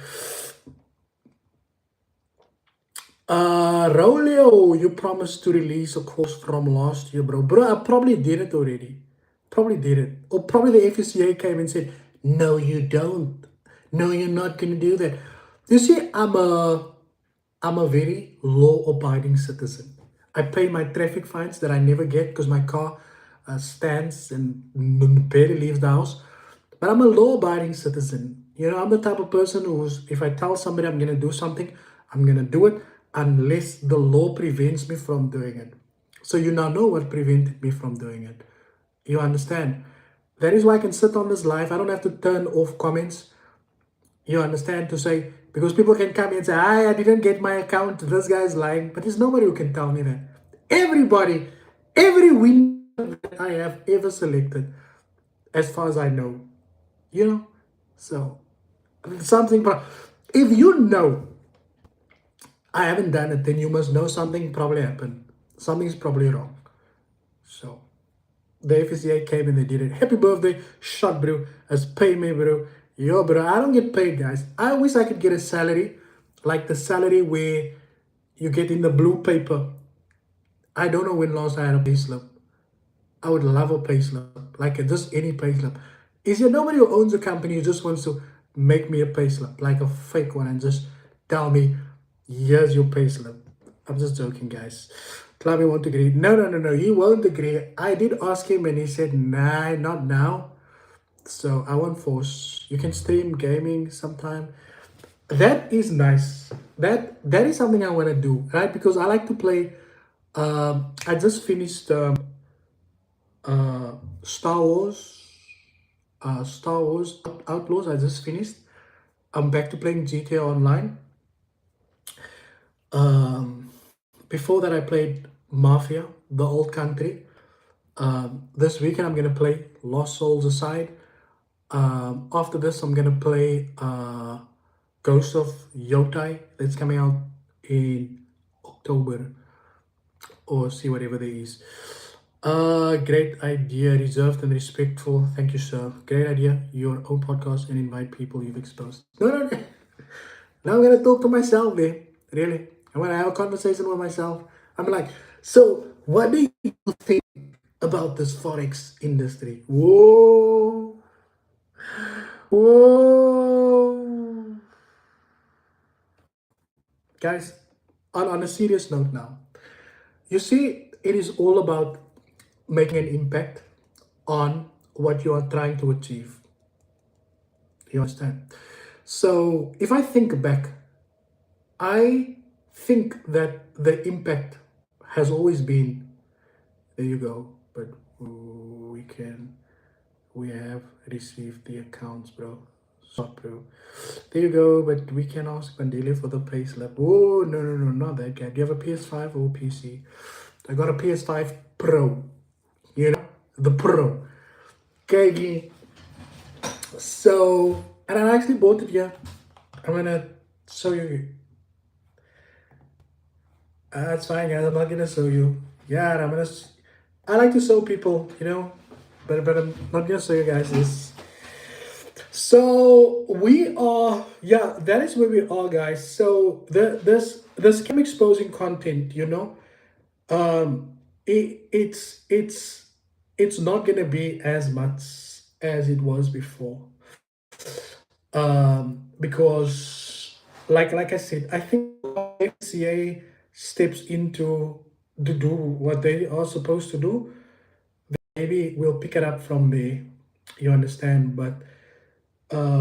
Rolio, you promised to release a course from last year, bro. Bro, I probably did it already. Probably did it. Or probably the FSCA came and said, no, you don't. No, you're not going to do that. You see, I'm a very law-abiding citizen. I pay my traffic fines that I never get because my car stands and barely leaves the house. But I'm a law-abiding citizen. I'm the type of person who's, if I tell somebody I'm going to do something, I'm going to do it unless the law prevents me from doing it. So you now know what prevented me from doing it. You understand? That is why I can sit on this live. I don't have to turn off comments. You understand? To say, because people can come and say, I didn't get my account. This guy's lying. But there's nobody who can tell me that. Everybody, every winner that I have ever selected, as far as I know, you know? So, something, if you know I haven't done it, then you must know something probably happened. Something's probably wrong. So, the FCA came and they did it. Happy birthday, shot, bro. As pay me, bro. Yo, bro, I don't get paid, guys. I wish I could get a salary, like the salary where you get in the blue paper. I don't know when last I had a pay slip. I would love a pay slip, like just any pay slip. Is there nobody who owns a company who just wants to make me a payslip, like a fake one, and just tell me, here's your payslip. I'm just joking, guys. Klami won't agree. No, no, no, no. He won't agree. I did ask him, and he said, nah, not now. So I won't force. You can stream gaming sometime. That is nice. That is something I want to do, right? Because I like to play. I just finished uh, Star Wars. Star Wars Outlaws. I just finished. I'm back to playing GTA Online. Um, Before that, I played Mafia, the old country. This weekend, I'm gonna play Lost Souls Aside. After this, I'm gonna play Ghost of Yotai. That's coming out in October, or see whatever there is. Great idea, reserved and respectful. Thank you, sir. Great idea. Your own podcast and invite people you've exposed. No, no, no. Now I'm gonna talk to myself there. Really. I wanna have a conversation with myself. I'm like, so what do you think about this forex industry? Whoa. Whoa. Guys, on a serious note now. You see, it is all about making an impact on what you are trying to achieve. You understand? So if I think back, I think that the impact has always been there you go, but we have received the accounts, bro. Stop, bro. There you go, but we can ask Bandile for the payslip. Oh, no, no, no, not that guy. Do you have a PS5 or PC? I got a PS5 Pro. You know, the Pro. Okay, so, and I actually bought it here. I'm gonna show you. That's fine, guys. I'm not gonna show you. Yeah, I'm gonna. I like to show people, but I'm not gonna show you guys this. So we are, yeah, that is where we are, guys. So this scam exposing content, it's not gonna be as much as it was before. Because like I said, I think FCA steps into to do what they are supposed to do. Maybe we'll pick it up from there. You understand? But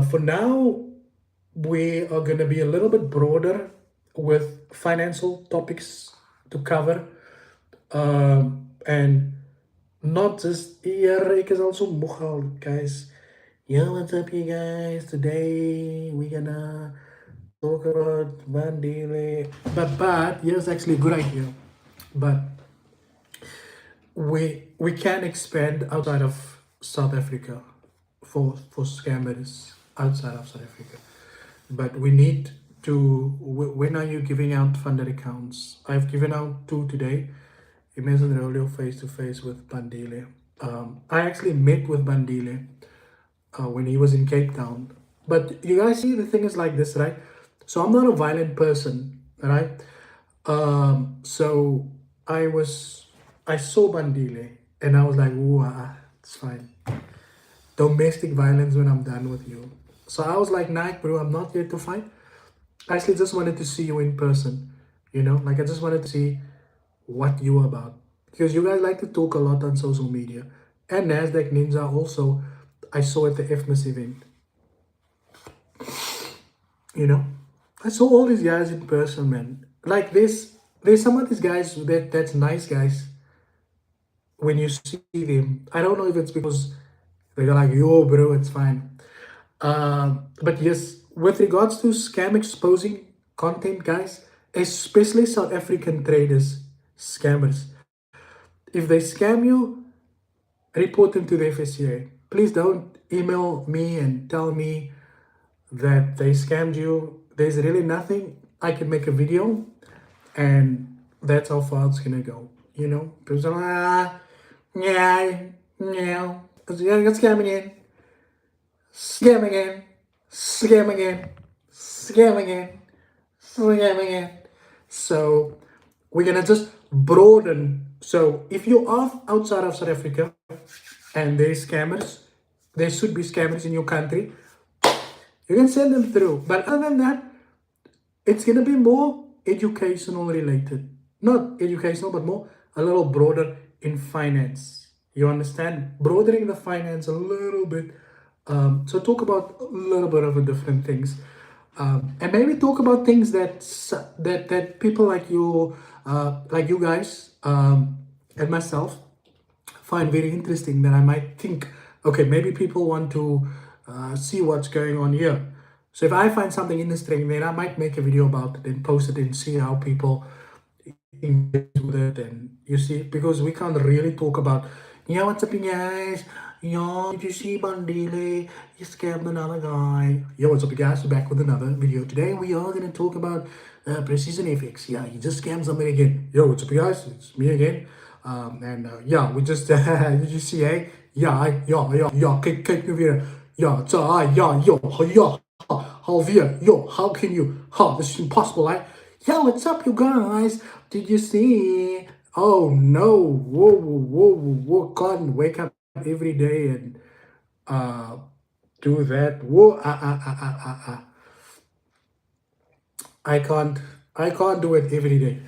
for now, we are going to be a little bit broader with financial topics to cover, and not just here. Ik is also mochel, guys. Yeah, what's up, you guys? Today we're gonna talk about Mandela. But here's actually a good idea. But we can expand outside of South Africa for scammers outside of South Africa. But we need to. When are you giving out funded accounts? I've given out 2 today. Imagine Rolio face to face with Bandile. I actually met with Bandile when he was in Cape Town. But you guys see, the thing is like this, right? So I'm not a violent person, right? So I saw Bandile and I was like, ooh, it's fine. Domestic violence when I'm done with you. So I was like, nah, bro, I'm not here to fight. I actually just wanted to see you in person, like I just wanted to see what you were about. Because you guys like to talk a lot on social media. And NASDAQ Ninja also, I saw at the FMS event. I saw all these guys in person, man. Like there's some of these guys that's nice guys. When you see them, I don't know if it's because they're like, yo, bro, it's fine. But yes, with regards to scam exposing content, guys, especially South African traders, scammers, if they scam you, report them to the FSCA. Please don't email me and tell me that they scammed you. There's really nothing. I can make a video, and that's how far it's gonna go. Because yeah, yeah, it's scamming in. Scam again, scam again, scam again, scam again. So we're gonna just broaden. So if you are outside of South Africa and there's scammers, there should be scammers in your country. You can send them through. But other than that, it's gonna be more educational related. Not educational, but more a little broader in finance. You understand? Broadening the finance a little bit. So talk about a little bit of a different things. And maybe talk about things that people like you guys, and myself find very interesting, that I might think, okay, maybe people want to see what's going on here. So if I find something interesting, then I might make a video about it and post it and see how people engage with it. And you see, because we can't really talk about, yeah, what's up, you guys? Yeah, did you see Bandile? You scammed another guy. Yo, what's up, you guys? We're back with another video. Today we are going to talk about precision FX. Yeah, you just scammed somebody again. Yo, what's up, you guys? It's me again. And yeah, we just, did you see, eh? Ja, kijk nu weer. Ja, ja, Javier, yo, how can you? This is impossible, right? Yo, what's up, you guys? Did you see? Oh no, whoa, can't wake up every day and uh do that. Whoa, I I can't do it every day.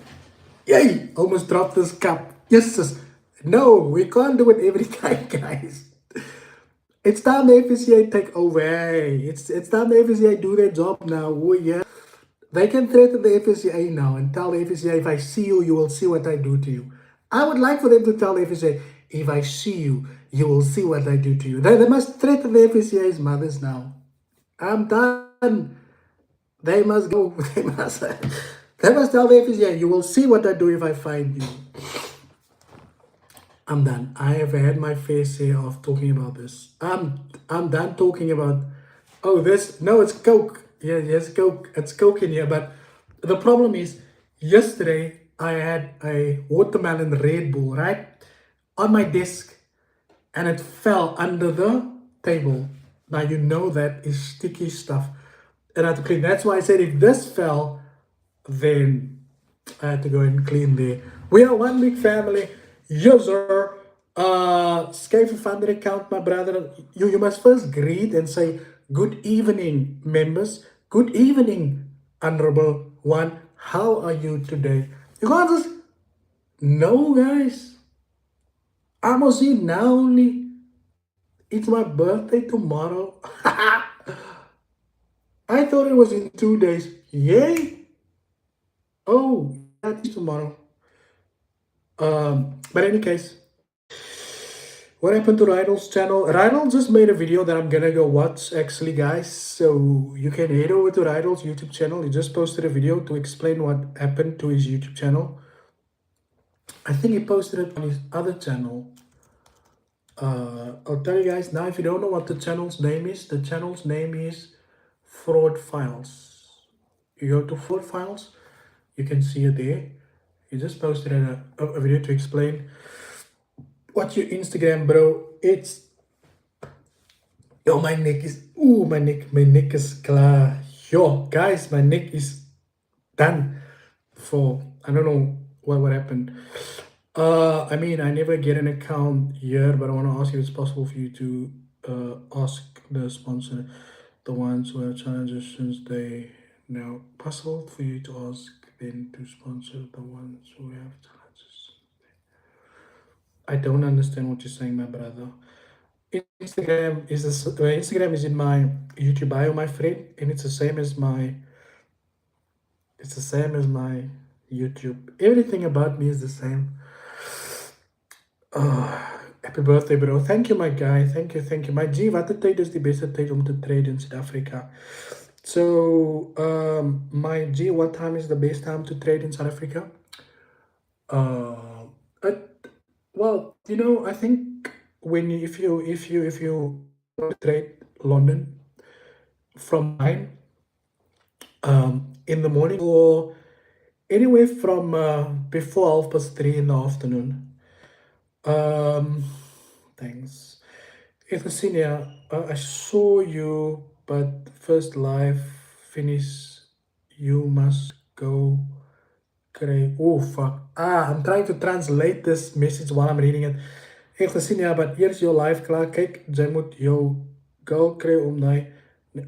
Yay! Almost dropped this cup. Yes. No, we can't do it every time, guys. It's time the FCA take over. Hey, it's time the FCA do their job now. Oh yeah. They can threaten the FCA now and tell the FCA, if I see you, you will see what I do to you. I would like for them to tell the FCA, if I see you, you will see what I do to you. They must threaten the FCA's mothers now. I'm done. They must go. They must tell the FCA, you will see what I do if I find you. I'm done. I have had my fair share of talking about this. I'm done talking about, oh, this, no, it's Coke. Yeah, yes, Coke. It's Coke in here. But the problem is, yesterday I had a watermelon Red Bull, right? On my desk, and it fell under the table. Now you know that is sticky stuff. And I had to clean. That's why I said, if this fell, then I had to go and clean there. We are one big family. Yes, sir. Skye Founder account, my brother. You must first greet and say, good evening, members. Good evening, honorable one. How are you today? You can't just, no, guys. I'm gonna see now only. It's my birthday tomorrow. I thought it was in 2 days. Yay! Oh, that's tomorrow. But any case, what happened to Rydell's channel? Rydell just made a video that I'm gonna go watch actually, guys. So you can head over to Rydell's YouTube channel. He just posted a video to explain what happened to his YouTube channel. I think he posted it on his other channel. I'll tell you guys now, if you don't know what the channel's name is, the channel's name is Fraud Files. You go to Fraud Files, you can see it there. He just posted a video to explain what's your Instagram, bro. It's, yo, my neck is, ooh, my neck is klar. Yo, guys, my neck is done for, I don't know what happened. I mean, I never get an account here, but I want to ask if it's possible for you to ask the sponsor, the ones who have challenges since they now, possible for you to ask them to sponsor the ones who have challenges. I don't understand what you're saying, my brother. Instagram is in my YouTube bio, my friend, and it's the same as my YouTube. Everything about me is the same. Happy birthday, bro. Thank you, my guy. Thank you. My G, wat tyd is die beste tyd om te trade in South Africa? So, my G, what time is the best time to trade in South Africa? Well, you know, I think when if you trade London from 9 in the morning, or anywhere from before 3:30 in the afternoon. Thanks. Efesinia, I saw you, but first live finish, you must go. Oh fuck. I'm trying to translate this message while I'm reading it. Efesinia, but here's your live klaar. Kijk, jy moet jou girl kry om daai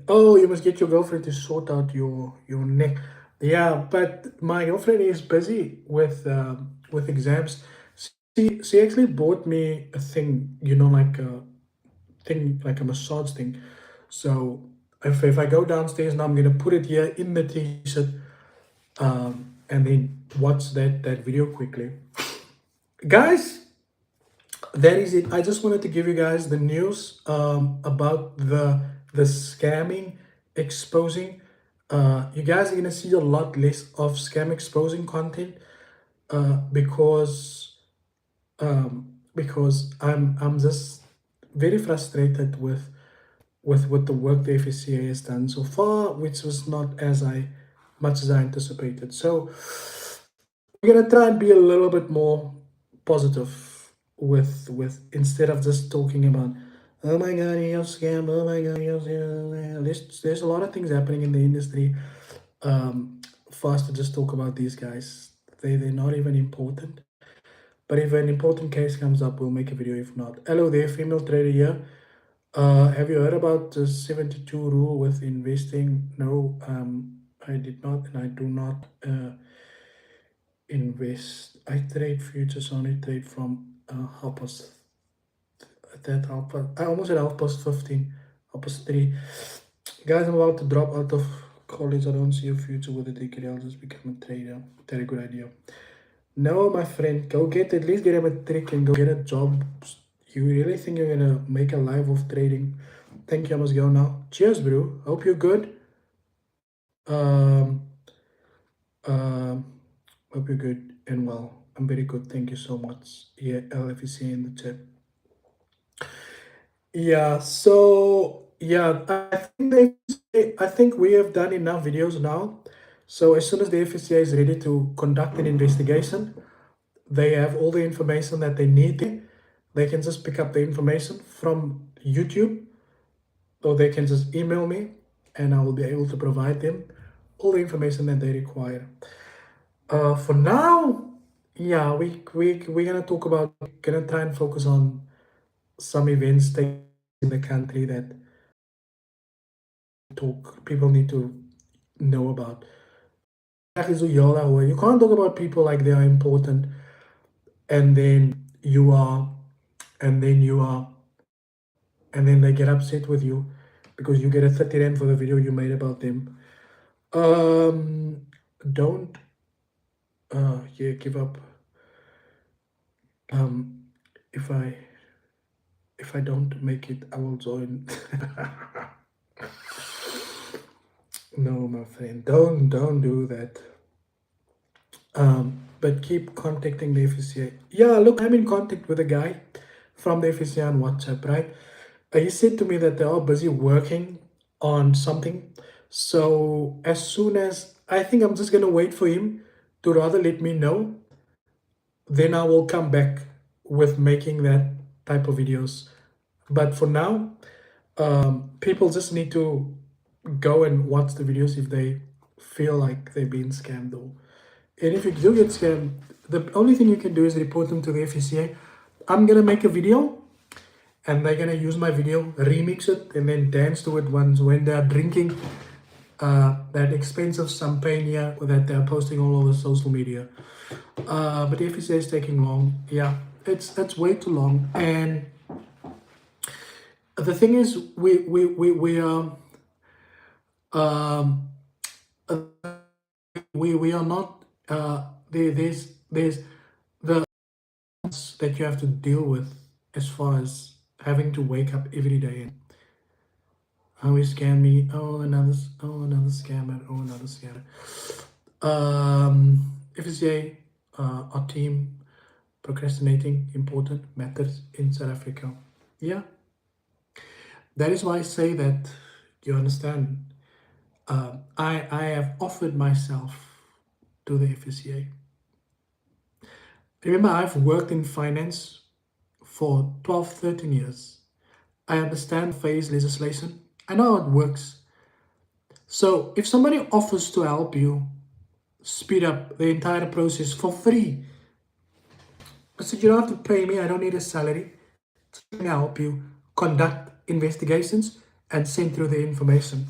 Oh, you must get your girlfriend to sort out your neck. Yeah, but my girlfriend is busy with exams. She actually bought me a thing, like a thing, like a massage thing. So if I go downstairs now, I'm gonna put it here in the t-shirt, and then watch that video quickly, guys. That is it. I just wanted to give you guys the news about the scamming exposing. You guys are gonna see a lot less of scam exposing content, because I'm just very frustrated with the work the FSCA has done so far, which was not as I much as I anticipated. So we're gonna try and be a little bit more positive with instead of just talking about, oh my god, you're scam, oh my god, you're scam. There's a lot of things happening in the industry, for us to just talk about these guys. They're not even important. But if an important case comes up, we'll make a video. If not, hello there, female trader here. Have you heard about the 72 rule with investing? No, I did not, and I do not invest. I trade futures, only trade from half past that half past. I almost at half past 15, half past 3. Guys, I'm about to drop out of college. I don't see a future with a degree. I'll just become a trader. Very good idea. No, my friend, go get at least get a matric and go get a job. You really think you're gonna make a life of trading? Thank you. I must go now. Cheers, bro. Hope you're good. Um, um, Hope you're good and well. I'm very good. Thank you so much. Yeah, LFC in the chat. Yeah. So yeah, I think we have done enough videos now. So as soon as the FSCA is ready to conduct an investigation, they have all the information that they need. They can just pick up the information from YouTube, or they can just email me, and I will be able to provide them all the information that they require. For now, yeah, we're gonna talk about, gonna try and focus on some events taking in the country that people need to know about. You can't talk about people like they are important, and then you are, and then you are, and then they get upset with you because you get a 30 rand for the video you made about them. Um, don't yeah, give up. Um, if I don't make it, I will join. No, my friend, don't do that. But keep contacting the FCA. Yeah, look, I'm in contact with a guy from the FCA on WhatsApp, right? He said to me that they are busy working on something. So as soon as, I think I'm just gonna wait for him to rather let me know, then I will come back with making that type of videos. But for now, people just need to go and watch the videos if they feel like they're being scammed. Or and if you do get scammed, the only thing you can do is report them to the FCA. I'm gonna make a video, and they're gonna use my video, remix it, and then dance to it once when they are drinking that expensive champagne here that they're posting all over social media. But the FCA is taking long. Yeah, it's way too long. And the thing is, we are um, we are not there's the that you have to deal with, as far as having to wake up every day and, oh, he scammed me, oh, another scammer, oh, another scammer. FSJ, our team, procrastinating important matters in South Africa. Yeah, that is why I say that, you understand, I have offered myself to the FSCA. Remember, I've worked in finance for 12, 13 years. I understand phase legislation. I know how it works. So if somebody offers to help you speed up the entire process for free, I said, you don't have to pay me. I don't need a salary. I'm going to help you conduct investigations and send through the information.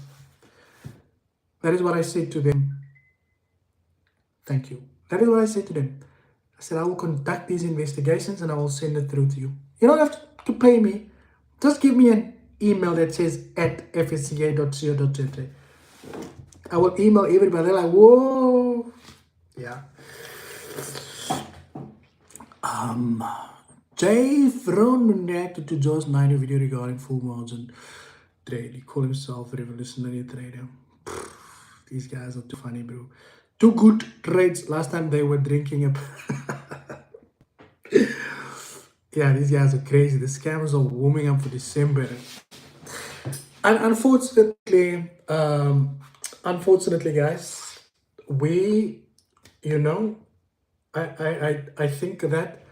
That is what I said to them. Thank you. That is what I said to them. I said, I will conduct these investigations and I will send it through to you. You don't have to pay me. Just give me an email that says at fsca.co.za. I will email everybody. They're like, whoa. Yeah. Jay Vroon reacted to Joe's 90 video regarding full margin trade. He called himself a revolutionary trader. These guys are too funny, bro. Two good trades. Last time they were drinking a. Yeah, these guys are crazy. The scammers are warming up for December. And unfortunately, guys, we, you know, I think that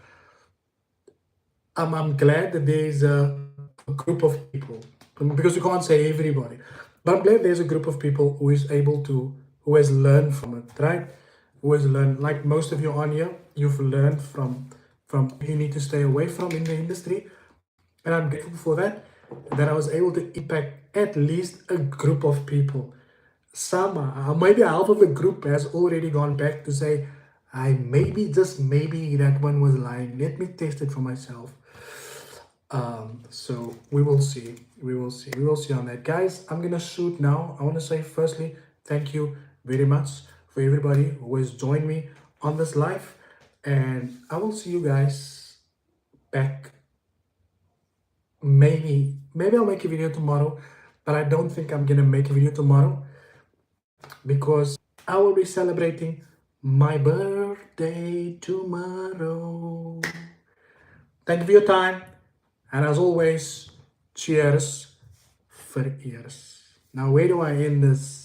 I'm glad that there's a group of people, because you can't say everybody, but I'm glad there's a group of people who has learned from it, right? Who has learned, like most of you on here, you've learned from you need to stay away from in the industry, and I'm grateful for that. That I was able to impact at least a group of people. Some, maybe half of the group has already gone back to say, I maybe, just maybe, that one was lying. Let me test it for myself. So we will see. We will see. We will see on that. Guys, I'm gonna shoot now. I want to say firstly, thank you very much for everybody who has joined me on this live. And I will see you guys back. Maybe I'll make a video tomorrow, but I don't think I'm gonna make a video tomorrow because I will be celebrating my birthday tomorrow. Thank you for your time. And as always, cheers for ears. Now, where do I end this?